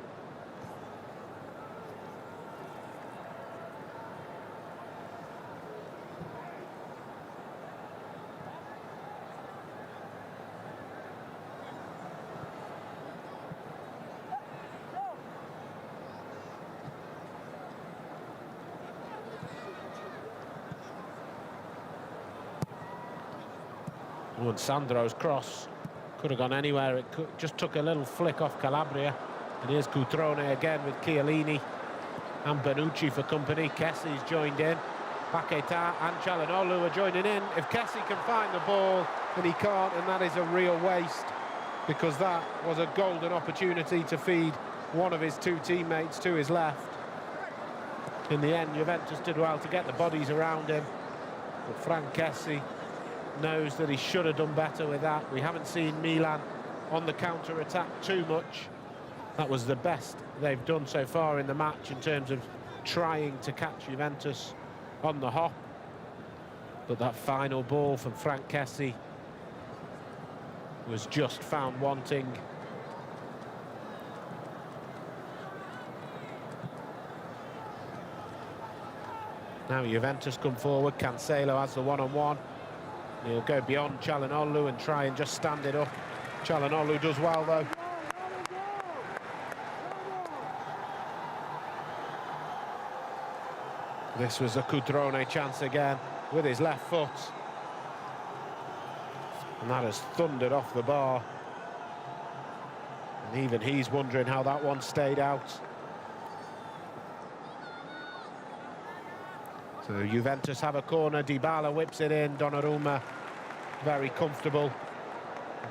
Oh, and Sandro's cross could have gone anywhere. It just took a little flick off Calabria. And here's Cutrone again with Chiellini and Bonucci for company. Kessi's joined in. Paquetá and Çalhanoğlu are joining in. If Kessi can find the ball, then he can't, and that is a real waste, because that was a golden opportunity to feed one of his two teammates to his left. In the end, Juventus did well to get the bodies around him, but Frank Kessi knows that he should have done better with that. We haven't seen Milan on the counter-attack too much. That was the best they've done so far in the match in terms of trying to catch Juventus on the hop. But that final ball from Frank Kessi was just found wanting. Now Juventus come forward. Cancelo has the one-on-one. He'll go beyond Çalhanoğlu and try and just stand it up. Çalhanoğlu does well, though. This was a Cutrone chance again with his left foot. And that has thundered off the bar. And even he's wondering how that one stayed out. So Juventus have a corner, Dybala whips it in, Donnarumma very comfortable.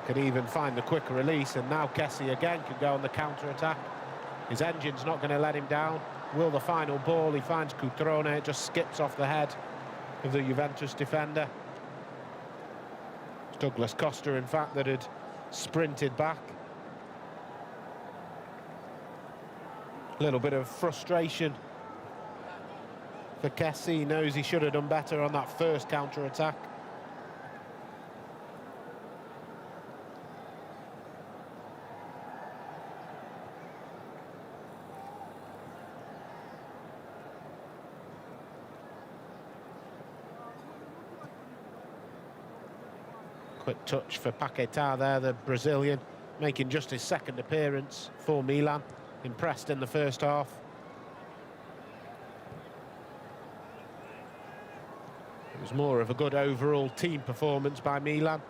Can even find the quick release, and now Kessie again can go on the counter-attack. His engine's not going to let him down. Will the final ball, he finds Cutrone, it just skips off the head of the Juventus defender. It's Douglas Costa, in fact, that had sprinted back. A little bit of frustration for Kessie. He knows he should have done better on that first counter-attack. Quick touch for Paquetá there, the Brazilian, making just his second appearance for Milan. Impressed in the first half. It was more of a good overall team performance by Milan,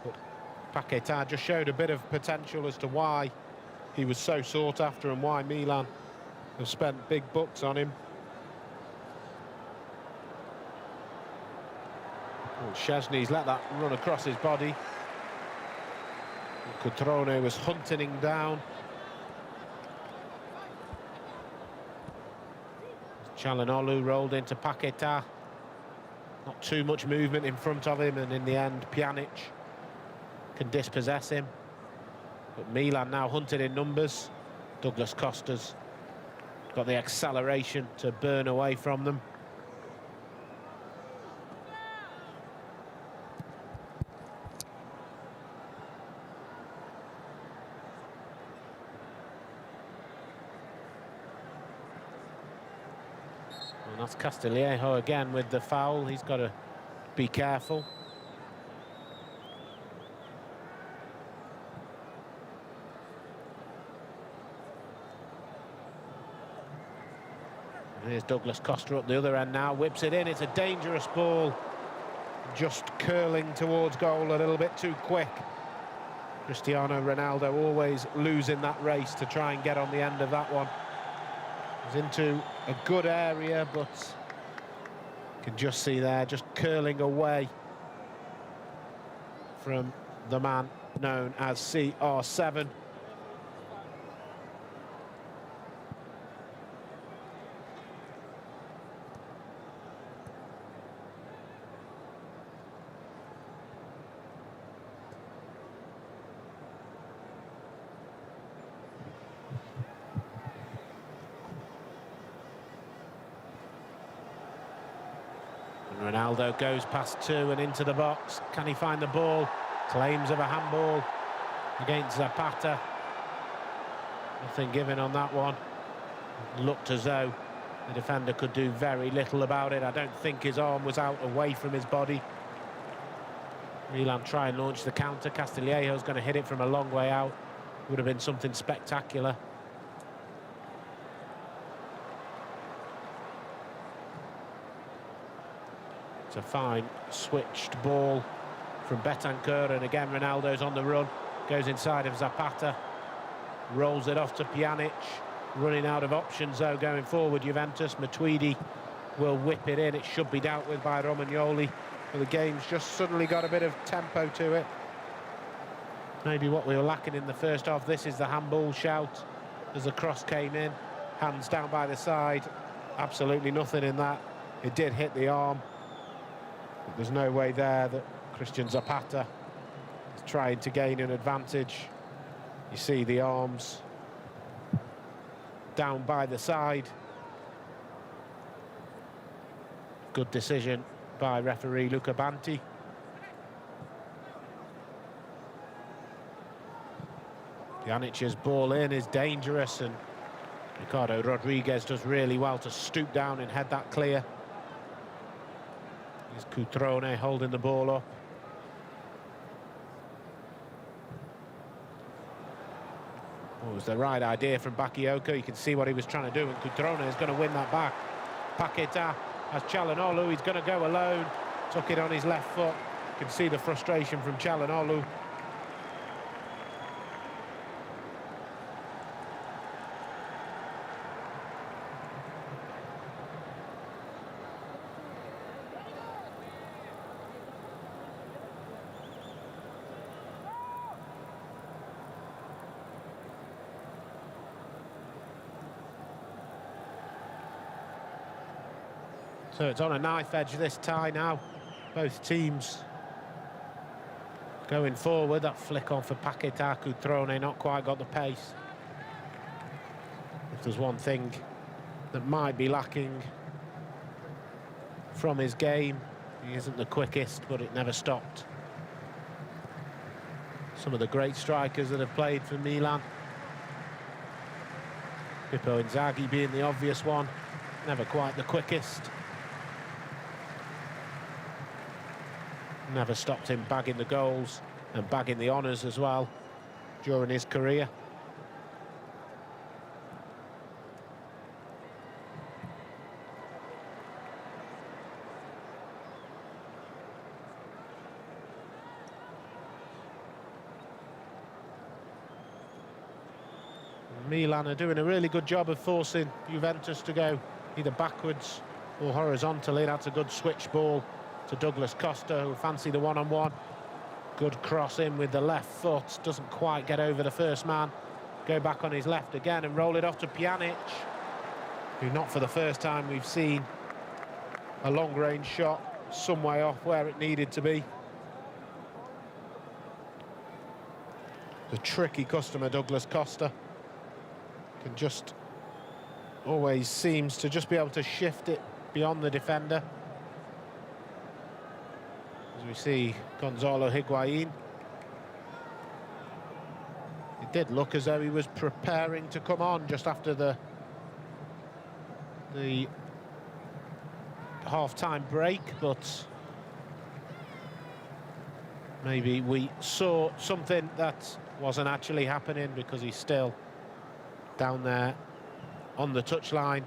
but Paquetá just showed a bit of potential as to why he was so sought after and why Milan have spent big bucks on him. Szczesny's let that run across his body. Cutrone was hunting him down. Çalhanoğlu rolled into Paquetá. Not too much movement in front of him, and in the end Pjanic can dispossess him. But Milan now hunted in numbers. Douglas Costa's got the acceleration to burn away from them. And that's Castillejo again with the foul. He's got to be careful. And here's Douglas Costa up the other end now, whips it in. It's a dangerous ball, just curling towards goal a little bit too quick. Cristiano Ronaldo always losing that race to try and get on the end of that one. He's into a good area, but you can just see there, just curling away from the man known as CR7. Ronaldo goes past two and into the box. Can he find the ball? Claims of a handball against Zapata. Nothing given on that one. Looked as though the defender could do very little about it. I don't think his arm was out away from his body. Milan try and launch the counter. Castillejo's going to hit it from a long way out. Would have been something spectacular. It's a fine switched ball from Bentancur, and again Ronaldo's on the run, goes inside of Zapata, rolls it off to Pjanic. Running out of options though going forward, Juventus. Matuidi will whip it in. It should be dealt with by Romagnoli, but the game's just suddenly got a bit of tempo to it. Maybe what we were lacking in the first half. This is the handball shout as the cross came in. Hands down by the side, absolutely nothing in that. It did hit the arm, but there's no way there that Christian Zapata is trying to gain an advantage. You see the arms down by the side. Good decision by referee Luca Banti. Pjanic's ball in is dangerous, and Ricardo Rodriguez does really well to stoop down and head that clear. Here's Cutrone holding the ball up. It was the right idea from Bakayoko. You can see what he was trying to do, and Cutrone is going to win that back. Paquetá has Çalhanoğlu. He's going to go alone. Took it on his left foot. You can see the frustration from Çalhanoğlu. So it's on a knife edge this tie now. Both teams going forward. That flick on for Paquetá, Cutrone not quite got the pace. If there's one thing that might be lacking from his game, he isn't the quickest, but it never stopped. Some of the great strikers that have played for Milan, Pippo Inzaghi being the obvious one, never quite the quickest. Never stopped him bagging the goals and bagging the honours as well during his career. Milan are doing a really good job of forcing Juventus to go either backwards or horizontally. That's a good switch ball to Douglas Costa, who fancy the one-on-one. Good cross in with the left foot, doesn't quite get over the first man. Go back on his left again and roll it off to Pjanic, who, not for the first time, we've seen a long-range shot some way off where it needed to be. The tricky customer, Douglas Costa, can just always seems to just be able to shift it beyond the defender. As we see Gonzalo Higuain. It did look as though he was preparing to come on just after the half-time break, but maybe we saw something that wasn't actually happening, because he's still down there on the touchline.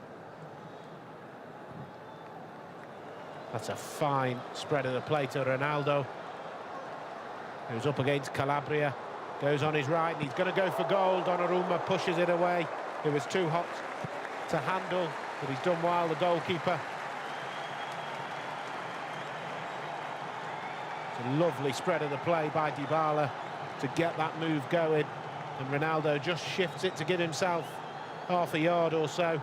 That's a fine spread of the play to Ronaldo, who's up against Calabria, goes on his right, and he's going to go for goal. Donnarumma pushes it away. It was too hot to handle, but he's done well, the goalkeeper. It's a lovely spread of the play by Dybala to get that move going, and Ronaldo just shifts it to give himself half a yard or so,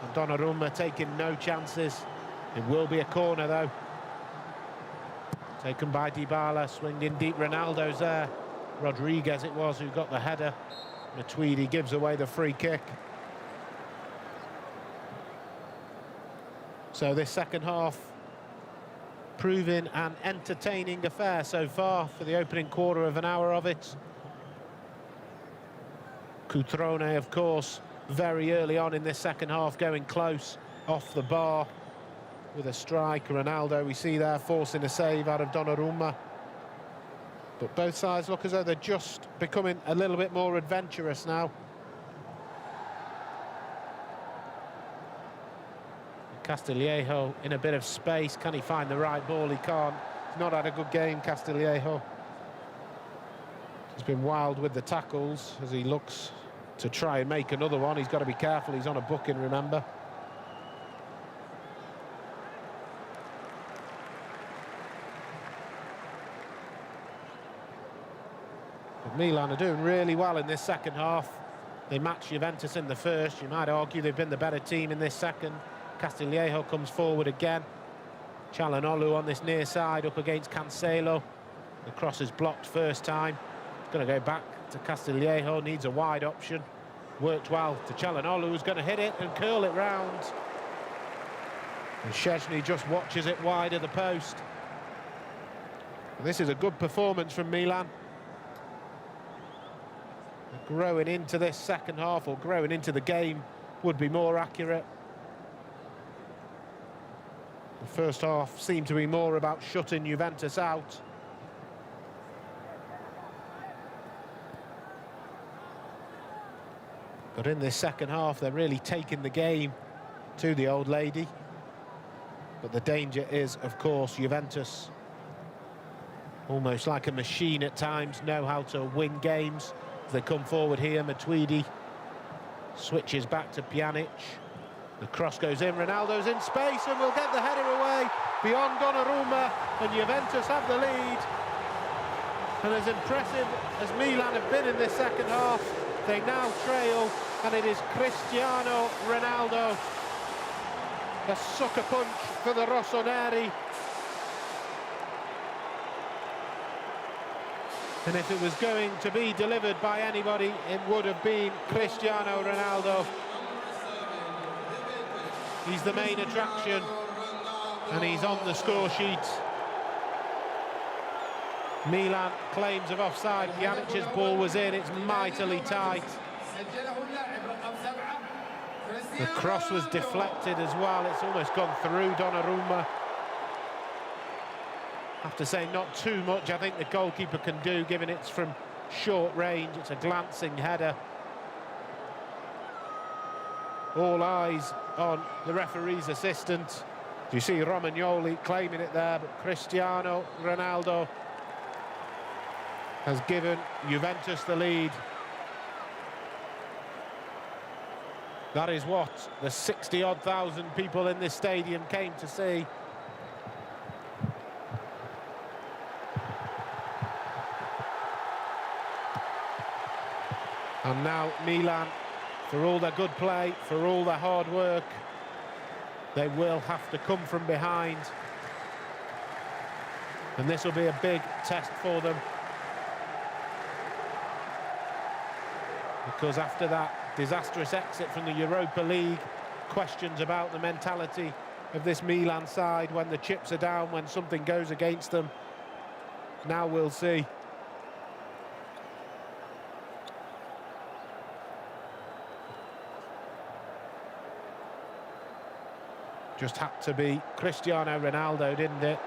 and Donnarumma taking no chances. It will be a corner though, taken by Dybala, swinged in deep. Ronaldo's there, Rodriguez it was who got the header. Matuidi gives away the free kick. So this second half proving an entertaining affair so far for the opening quarter of an hour of it. Cutrone, of course, very early on in this second half, going close off the bar with a strike. Ronaldo, we see there, forcing a save out of Donnarumma. But both sides look as though they're just becoming a little bit more adventurous now. Castillejo in a bit of space. Can he find the right ball? He can't. He's not had a good game, Castillejo. He's been wild with the tackles as he looks to try and make another one. He's got to be careful, he's on a booking, remember. But Milan are doing really well in this second half. They match Juventus in the first. You might argue they've been the better team in this second. Castillejo comes forward again. Çalhanoğlu on this near side up against Cancelo. The cross is blocked first time. It's going to go back to Castillejo, needs a wide option. Worked well to Çalhanoğlu, who's going to hit it and curl it round. And Szczęsny just watches it wide of the post. This is a good performance from Milan. Growing into this second half, or growing into the game would be more accurate. The first half seemed to be more about shutting Juventus out. But in this second half, they're really taking the game to the old lady. But the danger is, of course, Juventus, almost like a machine at times, know how to win games. As they come forward here, Matuidi switches back to Pjanic. The cross goes in, Ronaldo's in space and will get the header away beyond Donnarumma, and Juventus have the lead. And as impressive as Milan have been in this second half, they now trail, and it is Cristiano Ronaldo A sucker punch for the Rossoneri. And if it was going to be delivered by anybody, it would have been Cristiano Ronaldo. He's the main attraction, and he's on the score sheet. Milan claims of offside. Pjanic's ball was in. It's mightily tight. The cross was deflected as well. It's almost gone through Donnarumma. I have to say, not too much I think the goalkeeper can do, given it's from short range. It's a glancing header. All eyes on the referee's assistant. You see Romagnoli claiming it there, but Cristiano Ronaldo has given Juventus the lead. That is what the 60-odd thousand people in this stadium came to see. And now Milan, for all their good play, for all their hard work, they will have to come from behind. And this will be a big test for them. Because after that disastrous exit from the Europa League, questions about the mentality of this Milan side when the chips are down, when something goes against them. Now we'll see. Just had to be Cristiano Ronaldo, didn't it?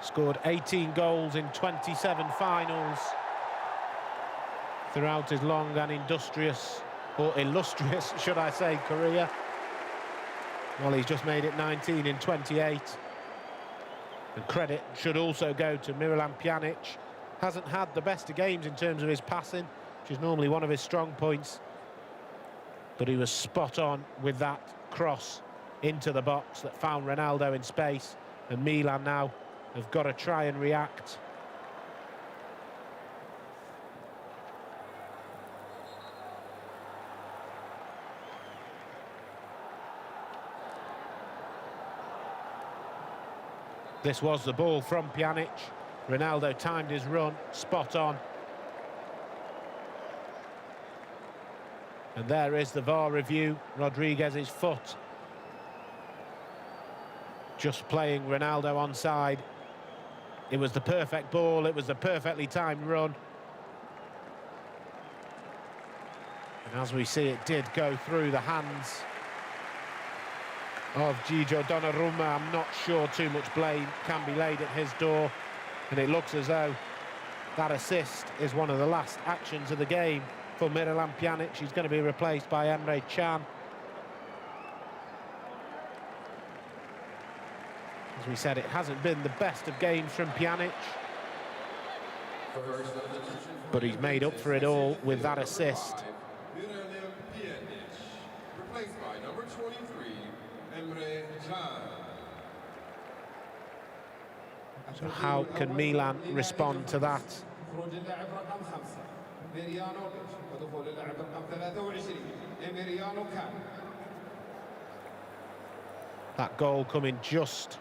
Scored 18 goals in 27 finals throughout his long and industrious, or illustrious, should I say, career. Well, he's just made it 19 in 28. And credit should also go to Milan Pjanic. Hasn't had the best of games in terms of his passing, which is normally one of his strong points. But he was spot on with that cross into the box that found Ronaldo in space. And Milan now have got to try and react. This was the ball from Pjanic. Ronaldo timed his run, spot on. And there is the VAR review. Rodriguez's foot just playing Ronaldo onside. It was the perfect ball, it was the perfectly timed run. And as we see, it did go through the hands of Gigio Donnarumma. I'm not sure too much blame can be laid at his door. And it looks as though that assist is one of the last actions of the game for Milan Pjanic. He's going to be replaced by Emre Can. As we said, it hasn't been the best of games from Pjanic, but he's made up for it all with that assist. Replaced by number 23, Emre Can. So how can Milan respond to that? That goal coming just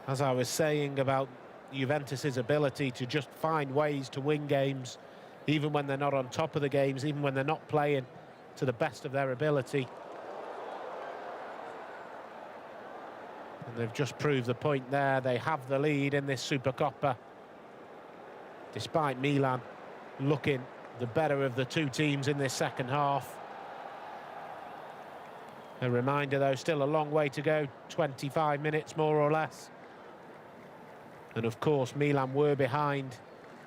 as I was saying about Juventus's ability to just find ways to win games, even when they're not on top of the games, even when they're not playing to the best of their ability. And they've just proved the point there. They have the lead in this Supercoppa, despite Milan looking the better of the two teams in this second half. A reminder, though, still a long way to go, 25 minutes more or less. And of course, Milan were behind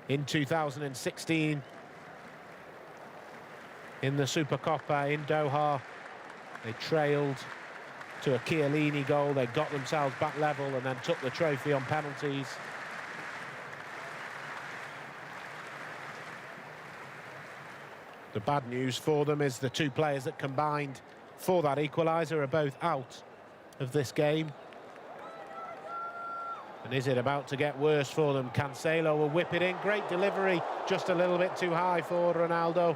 in 2016 in the Supercoppa in Doha. They trailed to a Chiellini goal. They got themselves back level and then took the trophy on penalties. The bad news for them is the two players that combined for that equaliser are both out of this game. And is it about to get worse for them? Cancelo will whip it in. Great delivery, just a little bit too high for Ronaldo.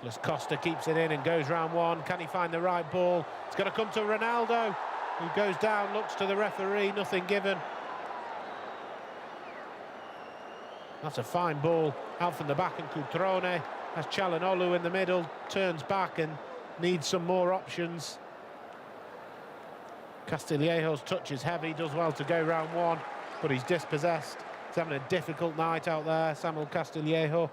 Douglas Costa keeps it in and goes round one. Can he find the right ball? It's going to come to Ronaldo, who goes down, looks to the referee, nothing given. That's a fine ball out from the back, and Cutrone has Çalhanoğlu in the middle, turns back and needs some more options. Castillejo's touch is heavy, does well to go round one, but he's dispossessed. He's having a difficult night out there, Samuel Castillejo.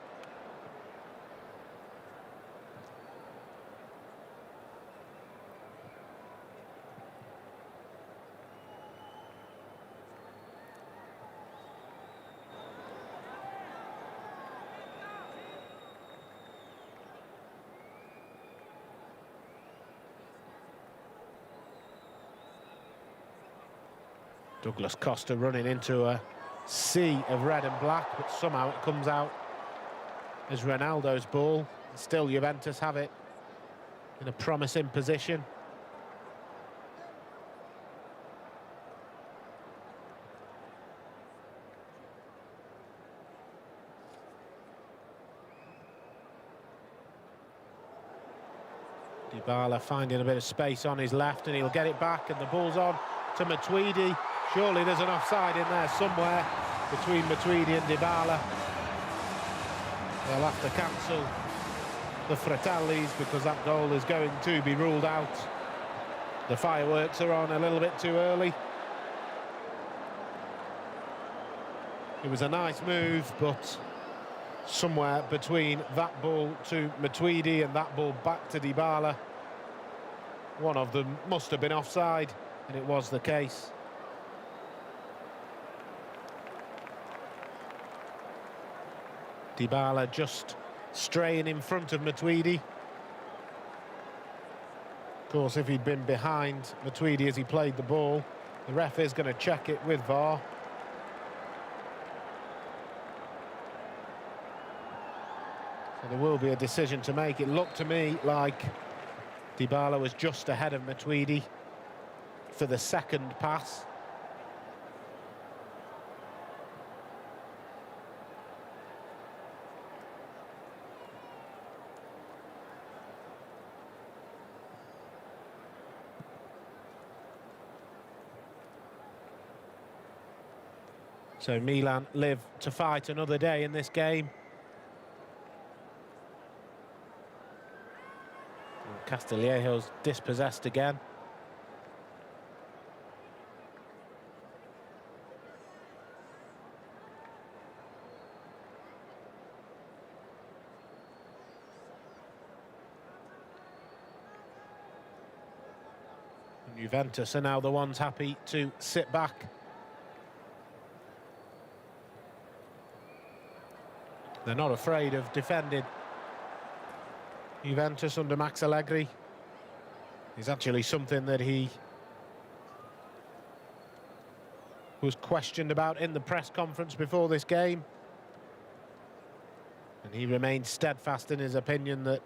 Douglas Costa running into a sea of red and black, but somehow it comes out as Ronaldo's ball. Still Juventus have it in a promising position. Dybala finding a bit of space on his left, and he'll get it back, and the ball's on to Matuidi. Surely there's an offside in there somewhere between Matuidi and Dybala. They'll have to cancel the Fratellis because that goal is going to be ruled out. The fireworks are on a little bit too early. It was a nice move, but somewhere between that ball to Matuidi and that ball back to Dybala, one of them must have been offside, and it was the case. Dybala just straying in front of Matuidi. Of course, if he'd been behind Matuidi as he played the ball, the ref is going to check it with VAR. So there will be a decision to make. It looked to me like Dybala was just ahead of Matuidi for the second pass. So Milan live to fight another day in this game. Castillejo's dispossessed again. And Juventus are now the ones happy to sit back. They're not afraid of defending. Juventus under Max Allegri is actually something that he was questioned about in the press conference before this game. And he remained steadfast in his opinion that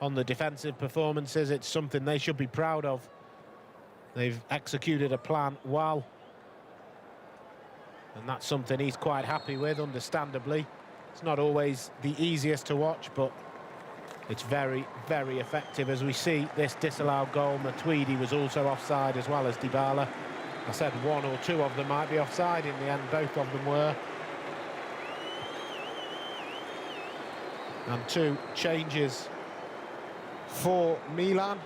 on the defensive performances, it's something they should be proud of. They've executed a plan well. And that's something he's quite happy with, understandably. It's not always the easiest to watch, but it's very, very effective. As we see this disallowed goal, Matuidi was also offside as well as Dybala. I said one or two of them might be offside. In the end, both of them were. And two changes for Milan.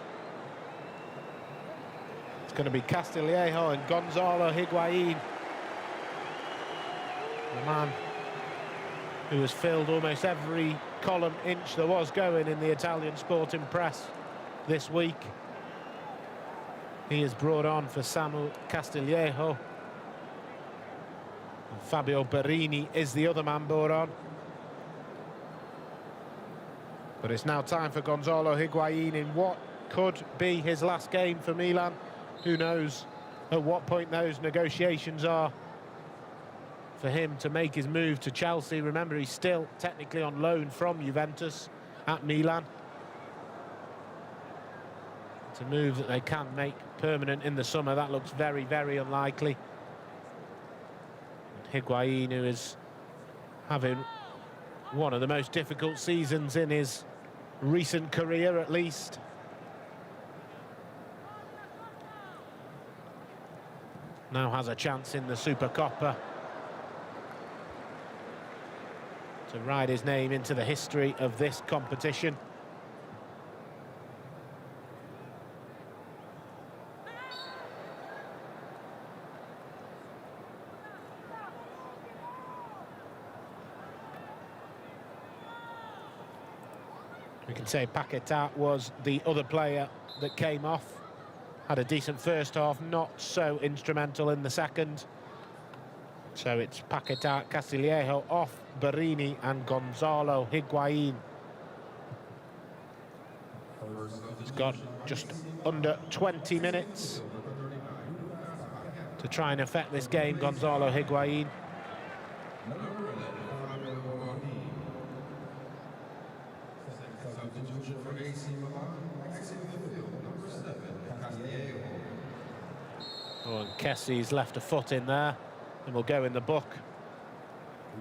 It's going to be Castillejo and Gonzalo Higuain. The man who has filled almost every column inch there was going in the Italian sporting press this week. He is brought on for Samuel Castillejo. And Fabio Berini is the other man brought on. But it's now time for Gonzalo Higuain in what could be his last game for Milan. Who knows at what point those negotiations are for him to make his move to Chelsea. Remember, he's still technically on loan from Juventus at Milan. It's a move that they can make permanent in the summer. That looks very, very unlikely. And Higuain, who is having one of the most difficult seasons in his recent career at least. Now has a chance in the Supercoppa to write his name into the history of this competition. We can say Paquetá was the other player that came off. Had a decent first half, not so instrumental in the second. So it's Paquetá, Castillejo off, Barini and Gonzalo Higuain. He's got just under 20 minutes to try and affect this game, Gonzalo Higuain. Substitution for AC Milan, exiting the field, number 7, Castillejo. Oh, and Kessie's left a foot in there and will go in the book.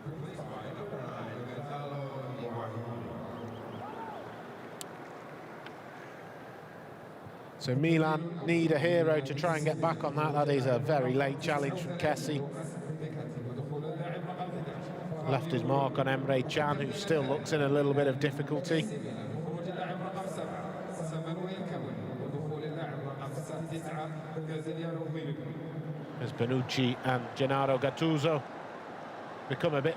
Replaced by number 9, Gonzalo Higuain. So Milan need a hero to try and get back on that. That is a very late challenge from Kessie. Left his mark on Emre Can, who still looks in a little bit of difficulty. As Bonucci and Gennaro Gattuso become a bit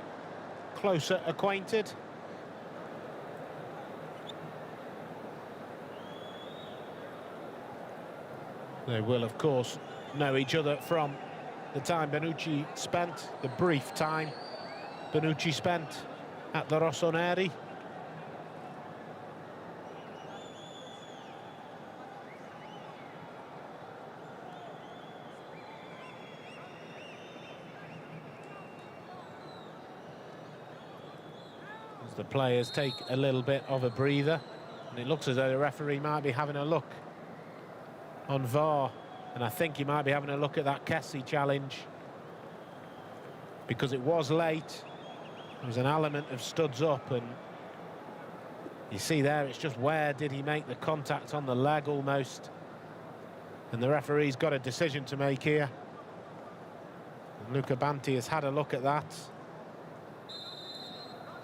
closer acquainted. They will, of course, know each other from the time Bonucci spent, the brief time Bonucci spent at the Rossoneri. As the players take a little bit of a breather, and it looks as though the referee might be having a look on VAR, and I think he might be having a look at that Kessie challenge because it was late. There was an element of studs up, and you see there, it's just where did he make the contact on the leg almost, and the referee's got a decision to make here. And Luca Banti has had a look at that,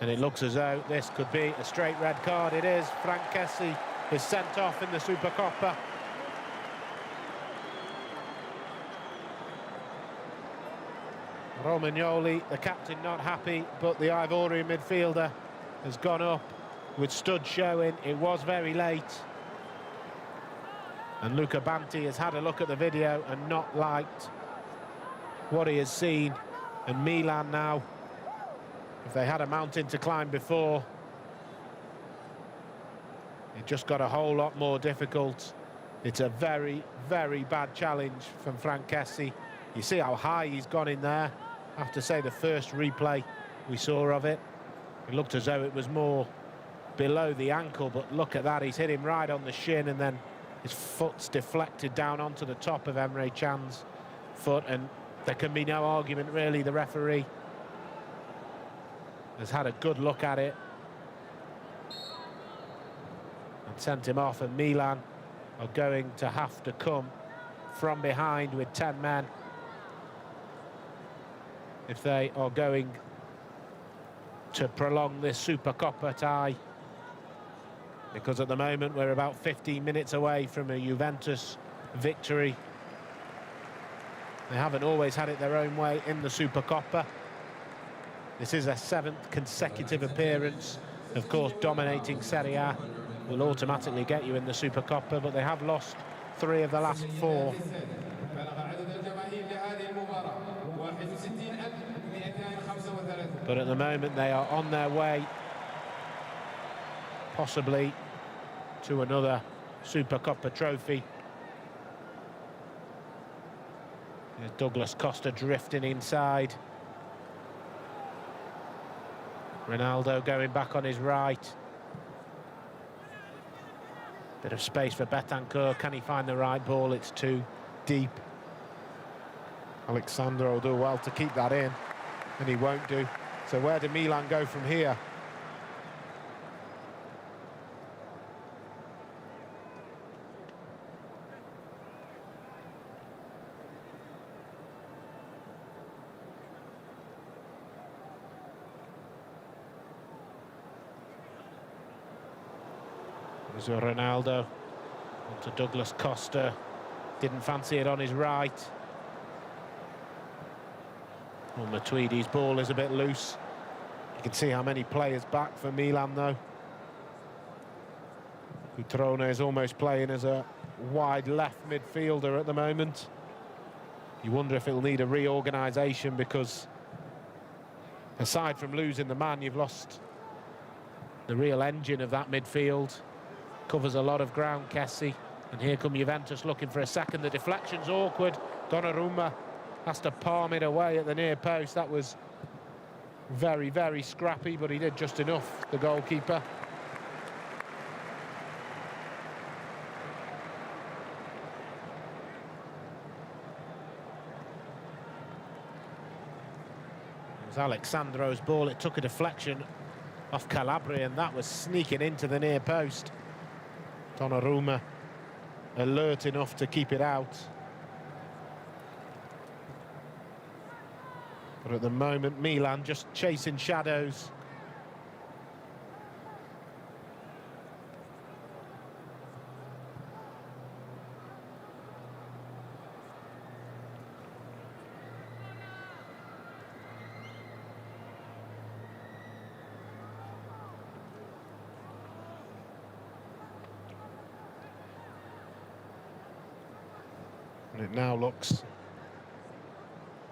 and it looks as though this could be a straight red card. It is. Frank Kessie is sent off in the Supercoppa. Romagnoli, the captain, not happy, but the Ivorian midfielder has gone up with studs showing. It was very late. And Luca Banti has had a look at the video and not liked what he has seen. And Milan now, if they had a mountain to climb before, it just got a whole lot more difficult. It's a very, very bad challenge from Frank Kessie. You see how high he's gone in there. I have to say, the first replay we saw of it, it looked as though it was more below the ankle, but look at that, he's hit him right on the shin, and then his foot's deflected down onto the top of Emre Can's foot, and there can be no argument, really. The referee has had a good look at it and sent him off, and Milan are going to have to come from behind with 10 men if they are going to prolong this Supercoppa tie, because at the moment we're about 15 minutes away from a Juventus victory. They haven't always had it their own way in the Supercoppa. This is a 7th consecutive appearance. Of course, dominating Serie A will automatically get you in the Supercoppa, but they have lost 3 of the last 4. But at the moment they are on their way possibly to another Supercoppa trophy. There's Douglas Costa drifting inside. Ronaldo going back on his right. Bit of space for Betancourt. Can he find the right ball? It's too deep. Alexander will do well to keep that in, and he won't do. So where do Milan go from here? There's Ronaldo. Onto Douglas Costa. Didn't fancy it on his right. Well, Matuidi's ball is a bit loose. You can see how many players back for Milan, though. Cutrone is almost playing as a wide left midfielder at the moment. You wonder if it'll need a reorganisation, because aside from losing the man, you've lost the real engine of that midfield. Covers a lot of ground, Kessie. And here come Juventus looking for a second. The deflection's awkward. Donnarumma has to palm it away at the near post. That was very, very scrappy, but he did just enough, the goalkeeper. It was Alexandro's ball. It took a deflection off Calabria, and that was sneaking into the near post. Donnarumma alert enough to keep it out. But at the moment, Milan just chasing shadows. And it now looks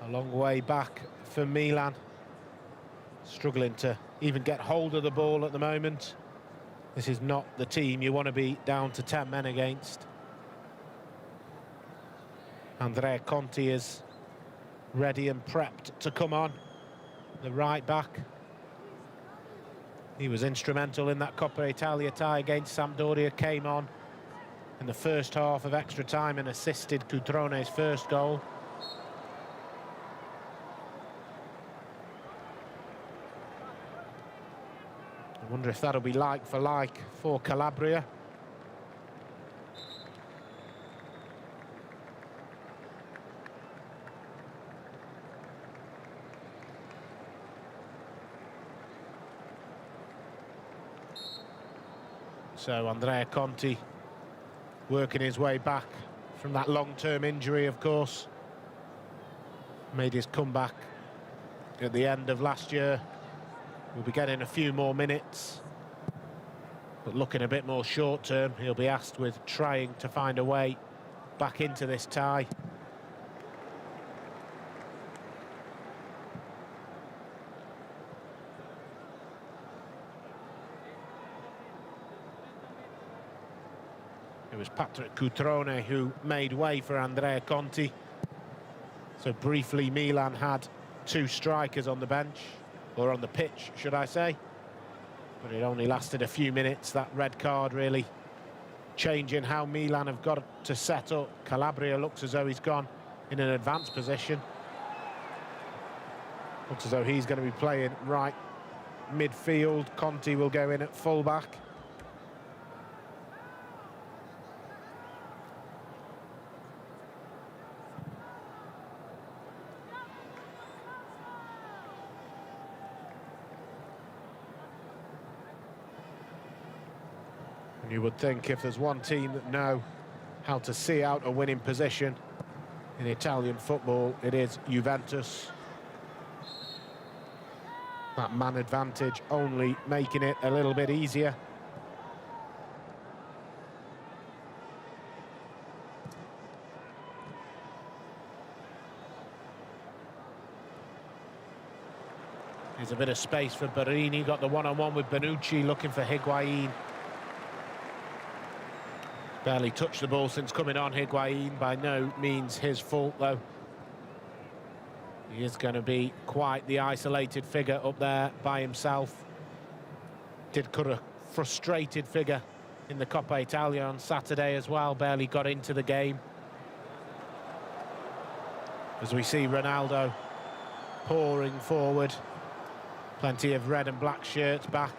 a long way back for Milan. Struggling to even get hold of the ball at the moment. This is not the team you want to be down to 10 men against. Andrea Conti is ready and prepped to come on, the right back. He was instrumental in that Coppa Italia tie against Sampdoria, came on in the first half of extra time and assisted Cutrone's first goal. I wonder if that'll be like for like for Calabria. So Andrea Conti working his way back from that long-term injury, of course. Made his comeback at the end of last year. We'll be getting a few more minutes, but looking a bit more short-term. He'll be asked with trying to find a way back into this tie. It was Patrick Cutrone who made way for Andrea Conti. So briefly, Milan had two strikers on the bench, or on the pitch, should I say. But it only lasted a few minutes. That red card really changing how Milan have got to set up. Calabria looks as though he's gone in an advanced position. Looks as though he's going to be playing right midfield. Conti will go in at full-back. You would think if there's one team that know how to see out a winning position in Italian football, it is Juventus. That man advantage only making it a little bit easier. There's a bit of space for Barini, got the one-on-one with Bonucci, looking for Higuain. Barely touched the ball since coming on, Higuain. By no means his fault, though. He is going to be quite the isolated figure up there by himself. Did cut a frustrated figure in the Coppa Italia on Saturday as well. Barely got into the game. As we see Ronaldo pouring forward. Plenty of red and black shirts back.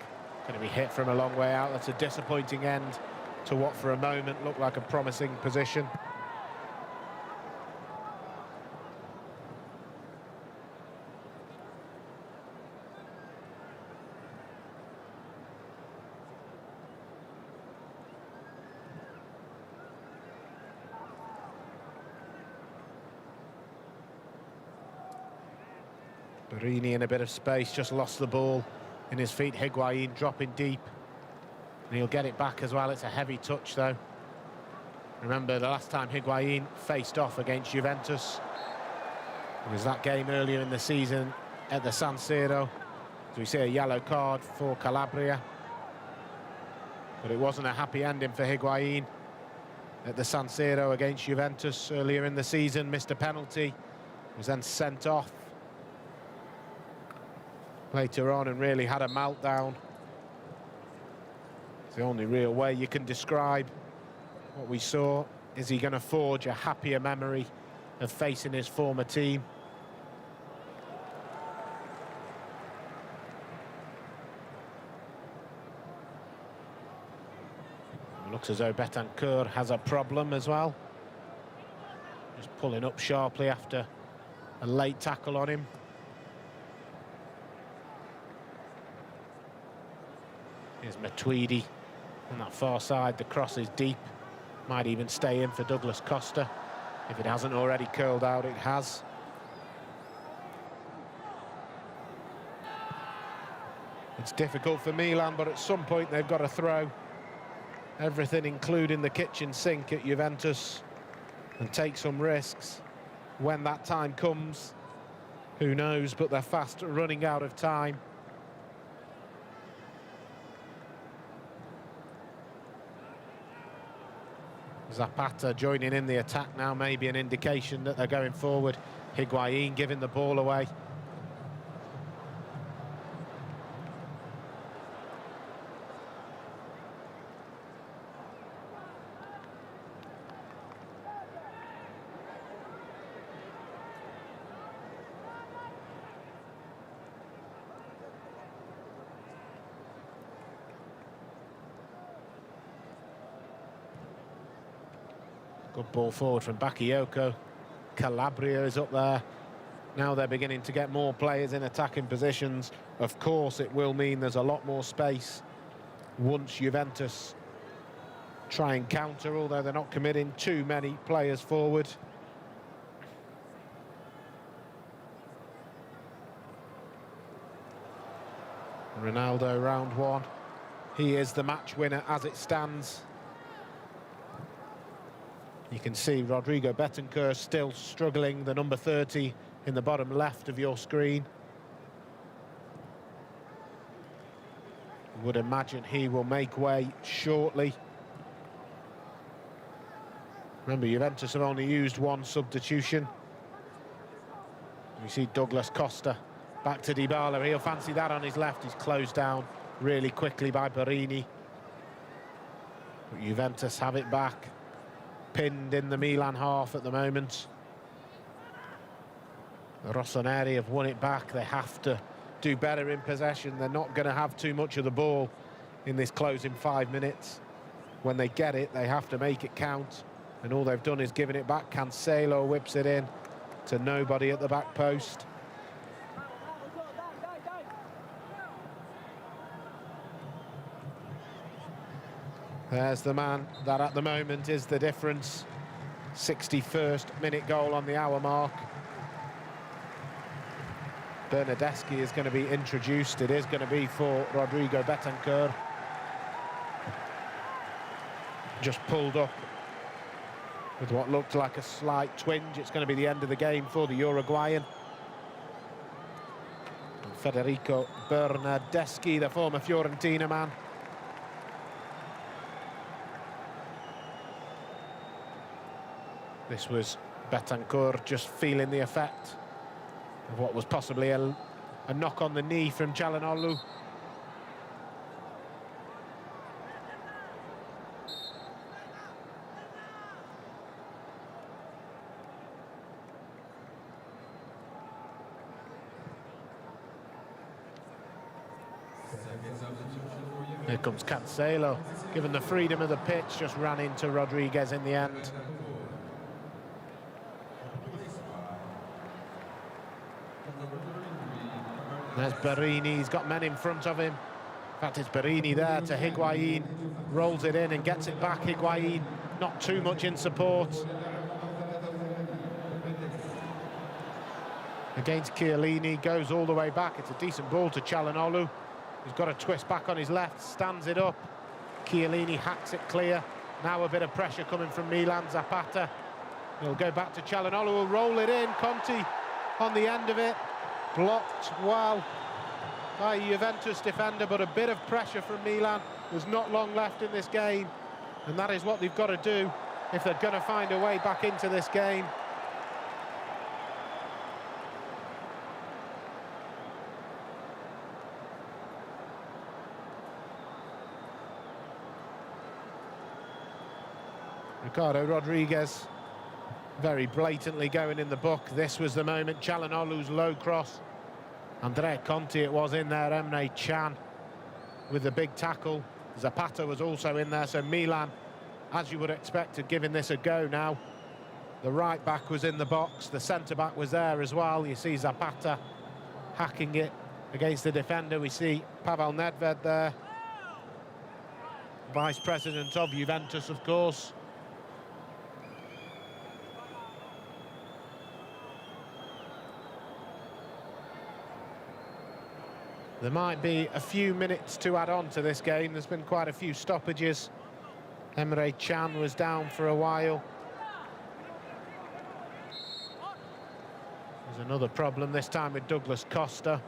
Going to be hit from a long way out. That's a disappointing end to what for a moment looked like a promising position. Borini in a bit of space, just lost the ball in his feet. Higuain dropping deep. And he'll get it back as well. It's a heavy touch, though. Remember, the last time Higuain faced off against Juventus, it was that game earlier in the season at the San Siro. So we see a yellow card for Calabria. But it wasn't a happy ending for Higuain at the San Siro against Juventus earlier in the season. Missed a penalty, was then sent off later on and really had a meltdown. It's the only real way you can describe what we saw. Is he going to forge a happier memory of facing his former team? It looks as though Betancourt has a problem as well. Just pulling up sharply after a late tackle on him. Here's Matuidi on that far side. The cross is deep. Might even stay in for Douglas Costa. If it hasn't already curled out, it has. It's difficult for Milan, but at some point they've got to throw everything, including the kitchen sink at Juventus, and take some risks. When that time comes, who knows, but they're fast running out of time. Zapata joining in the attack now, maybe an indication that they're going forward. Higuain giving the ball away. Good ball forward from Bakayoko. Calabria is up there. Now they're beginning to get more players in attacking positions. Of course, it will mean there's a lot more space once Juventus try and counter, although they're not committing too many players forward. Ronaldo, round one. He is the match winner as it stands. You can see Rodrigo Betancourt still struggling, the number 30 in the bottom left of your screen. Would imagine he will make way shortly. Remember, Juventus have only used one substitution. We see Douglas Costa back to Dybala. He'll fancy that on his left. He's closed down really quickly by Borini. But Juventus have it back. Pinned in the Milan half at the moment. The Rossoneri have won it back. They have to do better in possession. They're not going to have too much of the ball in this closing 5 minutes. When they get it, they have to make it count. And all they've done is given it back. Cancelo whips it in to nobody at the back post. There's the man that at the moment is the difference. 61st minute goal on the hour mark. Bernardeschi is going to be introduced. It is going to be for Rodrigo Betancourt. Just pulled up with what looked like a slight twinge. It's going to be the end of the game for the Uruguayan. And Federico Bernardeschi, the former Fiorentina man. This was Betancourt just feeling the effect of what was possibly a knock on the knee from Çalhanoğlu. Here comes Cancelo, given the freedom of the pitch, just ran into Rodriguez in the end. There's Borini, he's got men in front of him. In fact, it's Borini there to Higuain, rolls it in and gets it back. Higuain, not too much in support. against Chiellini, goes all the way back. It's a decent ball to Çalhanoğlu. He's got a twist back on his left, stands it up. Chiellini hacks it clear. Now a bit of pressure coming from Milan. Zapata. He'll go back to Çalhanoğlu, will roll it in. Conti on the end of it. Blocked well by a Juventus defender, but a bit of pressure from Milan. There's not long left in this game, and that is what they've got to do if they're going to find a way back into this game. Ricardo Rodriguez very blatantly going in the book. This was the moment. Çalhanoğlu's low cross. Andrea Conti it was in there. Emre Can with the big tackle. Zapata was also in there. So Milan, as you would expect, are giving this a go now. The right back was in the box. The centre back was there as well. You see Zapata hacking it against the defender. We see Pavel Nedved there, vice president of Juventus, of course. There might be a few minutes to add on to this game. There's been quite a few stoppages. Emre Can was down for a while. There's another problem, this time with Douglas Costa.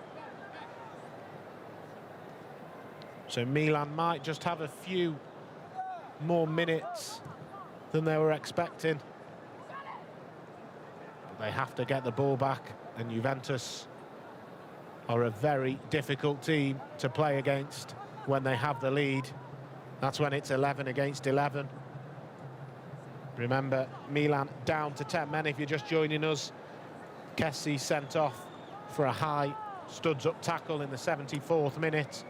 So Milan might just have a few more minutes than they were expecting. But they have to get the ball back, and Juventus are a very difficult team to play against when they have the lead. That's when it's 11 against 11. Remember, Milan down to 10 men if you're just joining us. Kessie sent off for a high studs-up tackle in the 74th minute.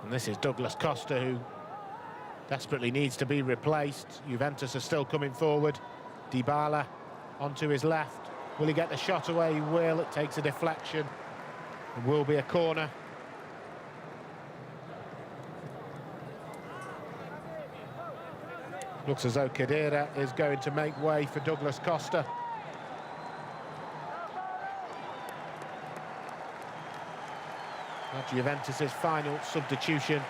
And this is Douglas Costa, who desperately needs to be replaced. Juventus are still coming forward. Dybala onto his left. Will he get the shot away? He will. It takes a deflection. It will be a corner. Looks as though Khedira is going to make way for Douglas Costa. That's Juventus' final substitution.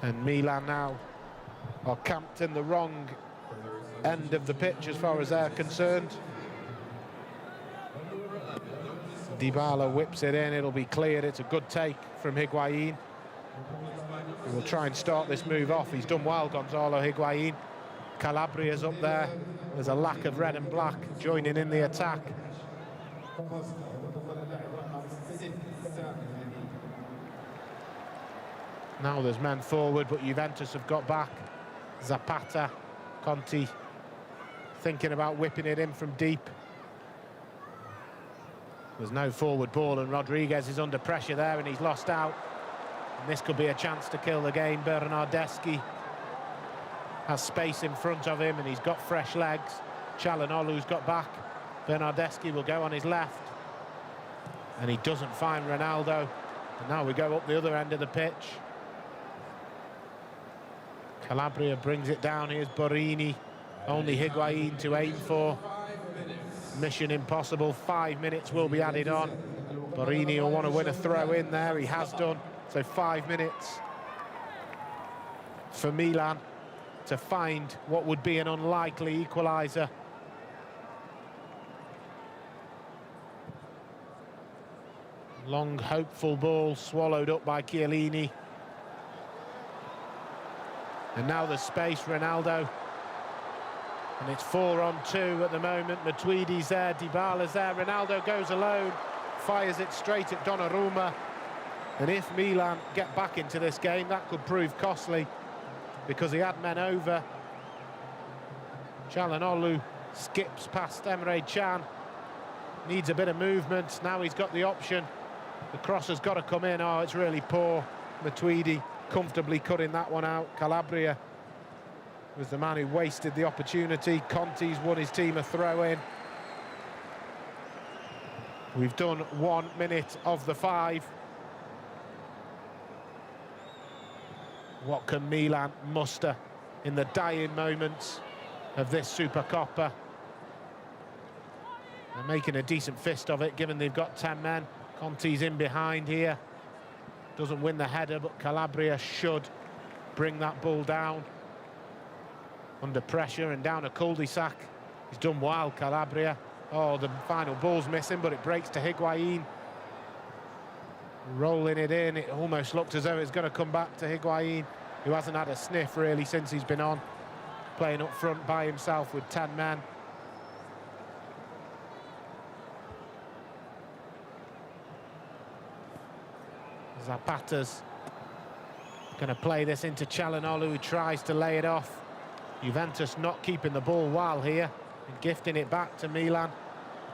And Milan now are camped in the wrong end of the pitch as far as they're concerned. Dybala whips it in, it'll be cleared. It's a good take from Higuain. He will try and start this move off. He's done well, Gonzalo Higuain. Calabria's up there. There's a lack of red and black joining in the attack. Now there's men forward, but Juventus have got back. Zapata, Conti thinking about whipping it in from deep. There's no forward ball, and Rodriguez is under pressure there, and he's lost out. And this could be a chance to kill the game. Bernardeschi has space in front of him, and he's got fresh legs. Çalhanoğlu's got back. Bernardeschi will go on his left, and he doesn't find Ronaldo. And now we go up the other end of the pitch. Calabria brings it down. Here's Borini. Only Higuain to aim for. Mission impossible. 5 minutes will be added on. Borini will want to win a throw in there. He has done. So 5 minutes for Milan to find what would be an unlikely equaliser. Long, hopeful ball swallowed up by Chiellini. And now there's space, Ronaldo. And it's 4-on-2 at the moment. Matuidi's there, Dybala's there. Ronaldo goes alone, fires it straight at Donnarumma. And if Milan get back into this game, that could prove costly, because he had men over. Çalhanoğlu skips past Emre Can. Needs a bit of movement. Now he's got the option. The cross has got to come in. Oh, it's really poor. Matuidi comfortably cutting that one out. Calabria was the man who wasted the opportunity. Conti's won his team a throw-in. We've done 1 minute of the 5. What can Milan muster in the dying moments of this Supercoppa? They're making a decent fist of it, given they've got 10 men. Conti's in behind here. Doesn't win the header, but Calabria should bring that ball down. Under pressure and down a cul-de-sac. He's done well, Calabria. Oh, the final ball's missing, but it breaks to Higuain. Rolling it in, it almost looked as though it's going to come back to Higuain, who hasn't had a sniff, really, since he's been on. Playing up front by himself with 10 men. Zapata's going to play this into Çalhanoğlu, who tries to lay it off. Juventus not keeping the ball well here and gifting it back to Milan.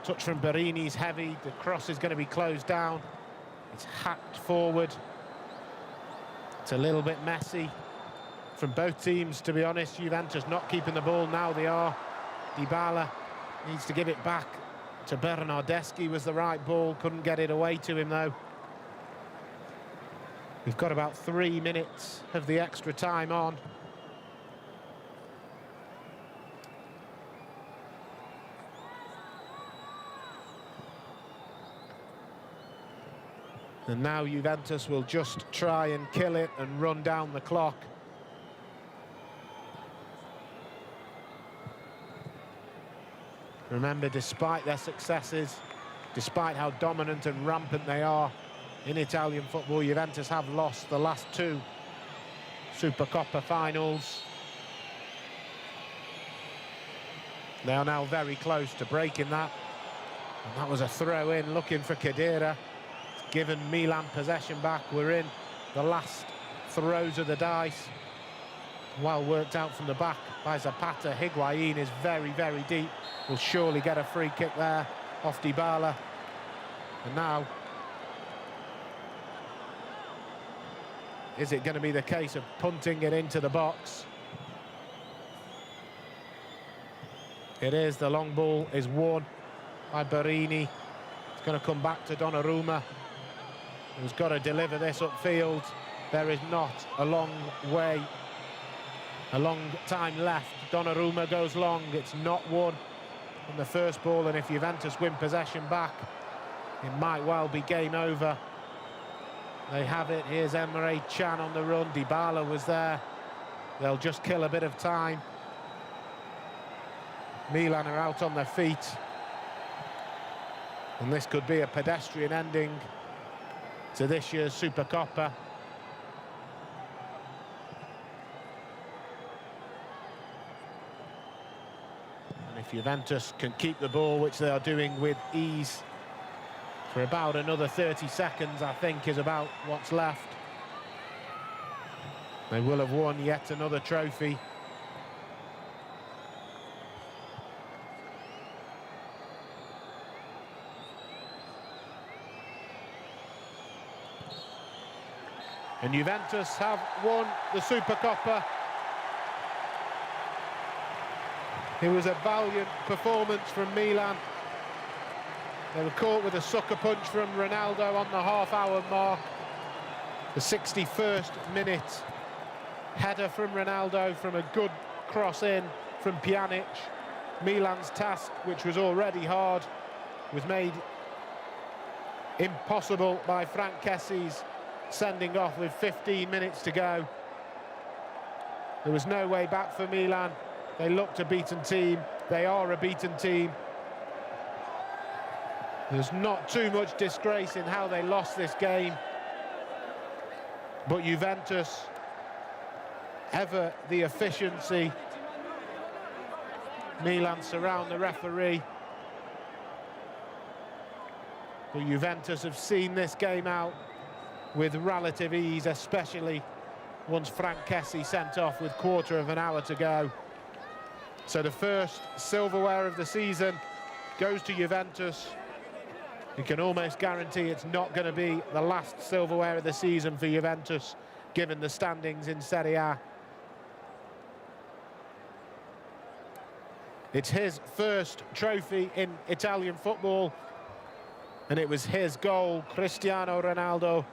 Touch from Barini's heavy. The cross is going to be closed down. It's hacked forward. It's a little bit messy from both teams, to be honest. Juventus not keeping the ball, now they are. Dybala needs to give it back to Bernardeschi. Was the right ball, couldn't get it away to him though. We've got about 3 minutes of the extra time on. And now Juventus will just try and kill it and run down the clock. Remember, despite their successes, despite how dominant and rampant they are in Italian football, Juventus have lost the last 2 Supercoppa finals. They are now very close to breaking that. And that was a throw-in, looking for Khedira. Given Milan possession back. We're in the last throws of the dice. Well worked out from the back by Zapata. Higuain is very, very deep. Will surely get a free kick there off Dybala. And now, is it going to be the case of punting it into the box? It is. The long ball is won by Barini. It's going to come back to Donnarumma, who's got to deliver this upfield. There is not a long time left. Donnarumma goes long. It's not won on the first ball, and if Juventus win possession back, it might well be game over. They have it. Here's Emre Can on the run. Dybala was there. They'll just kill a bit of time. Milan are out on their feet, and this could be a pedestrian ending to this year's Supercoppa. And if Juventus can keep the ball, which they are doing with ease, for about another 30 seconds, I think, is about what's left, they will have won yet another trophy. And Juventus have won the Supercoppa. It was a valiant performance from Milan. They were caught with a sucker punch from Ronaldo on the half-hour mark. The 61st minute header from Ronaldo from a good cross in from Pjanic. Milan's task, which was already hard, was made impossible by Frank Kessi's sending off with 15 minutes to go. There was no way back for Milan. They looked a beaten team. They are a beaten team. There's not too much disgrace in how they lost this game. But Juventus, ever the efficiency. Milan surround the referee. But Juventus have seen this game out with relative ease, especially once Frank Kessie sent off with quarter of an hour to go. So the first silverware of the season goes to Juventus. You can almost guarantee it's not going to be the last silverware of the season for Juventus, given the standings in Serie A. It's his first trophy in Italian football, and it was his goal, Cristiano Ronaldo,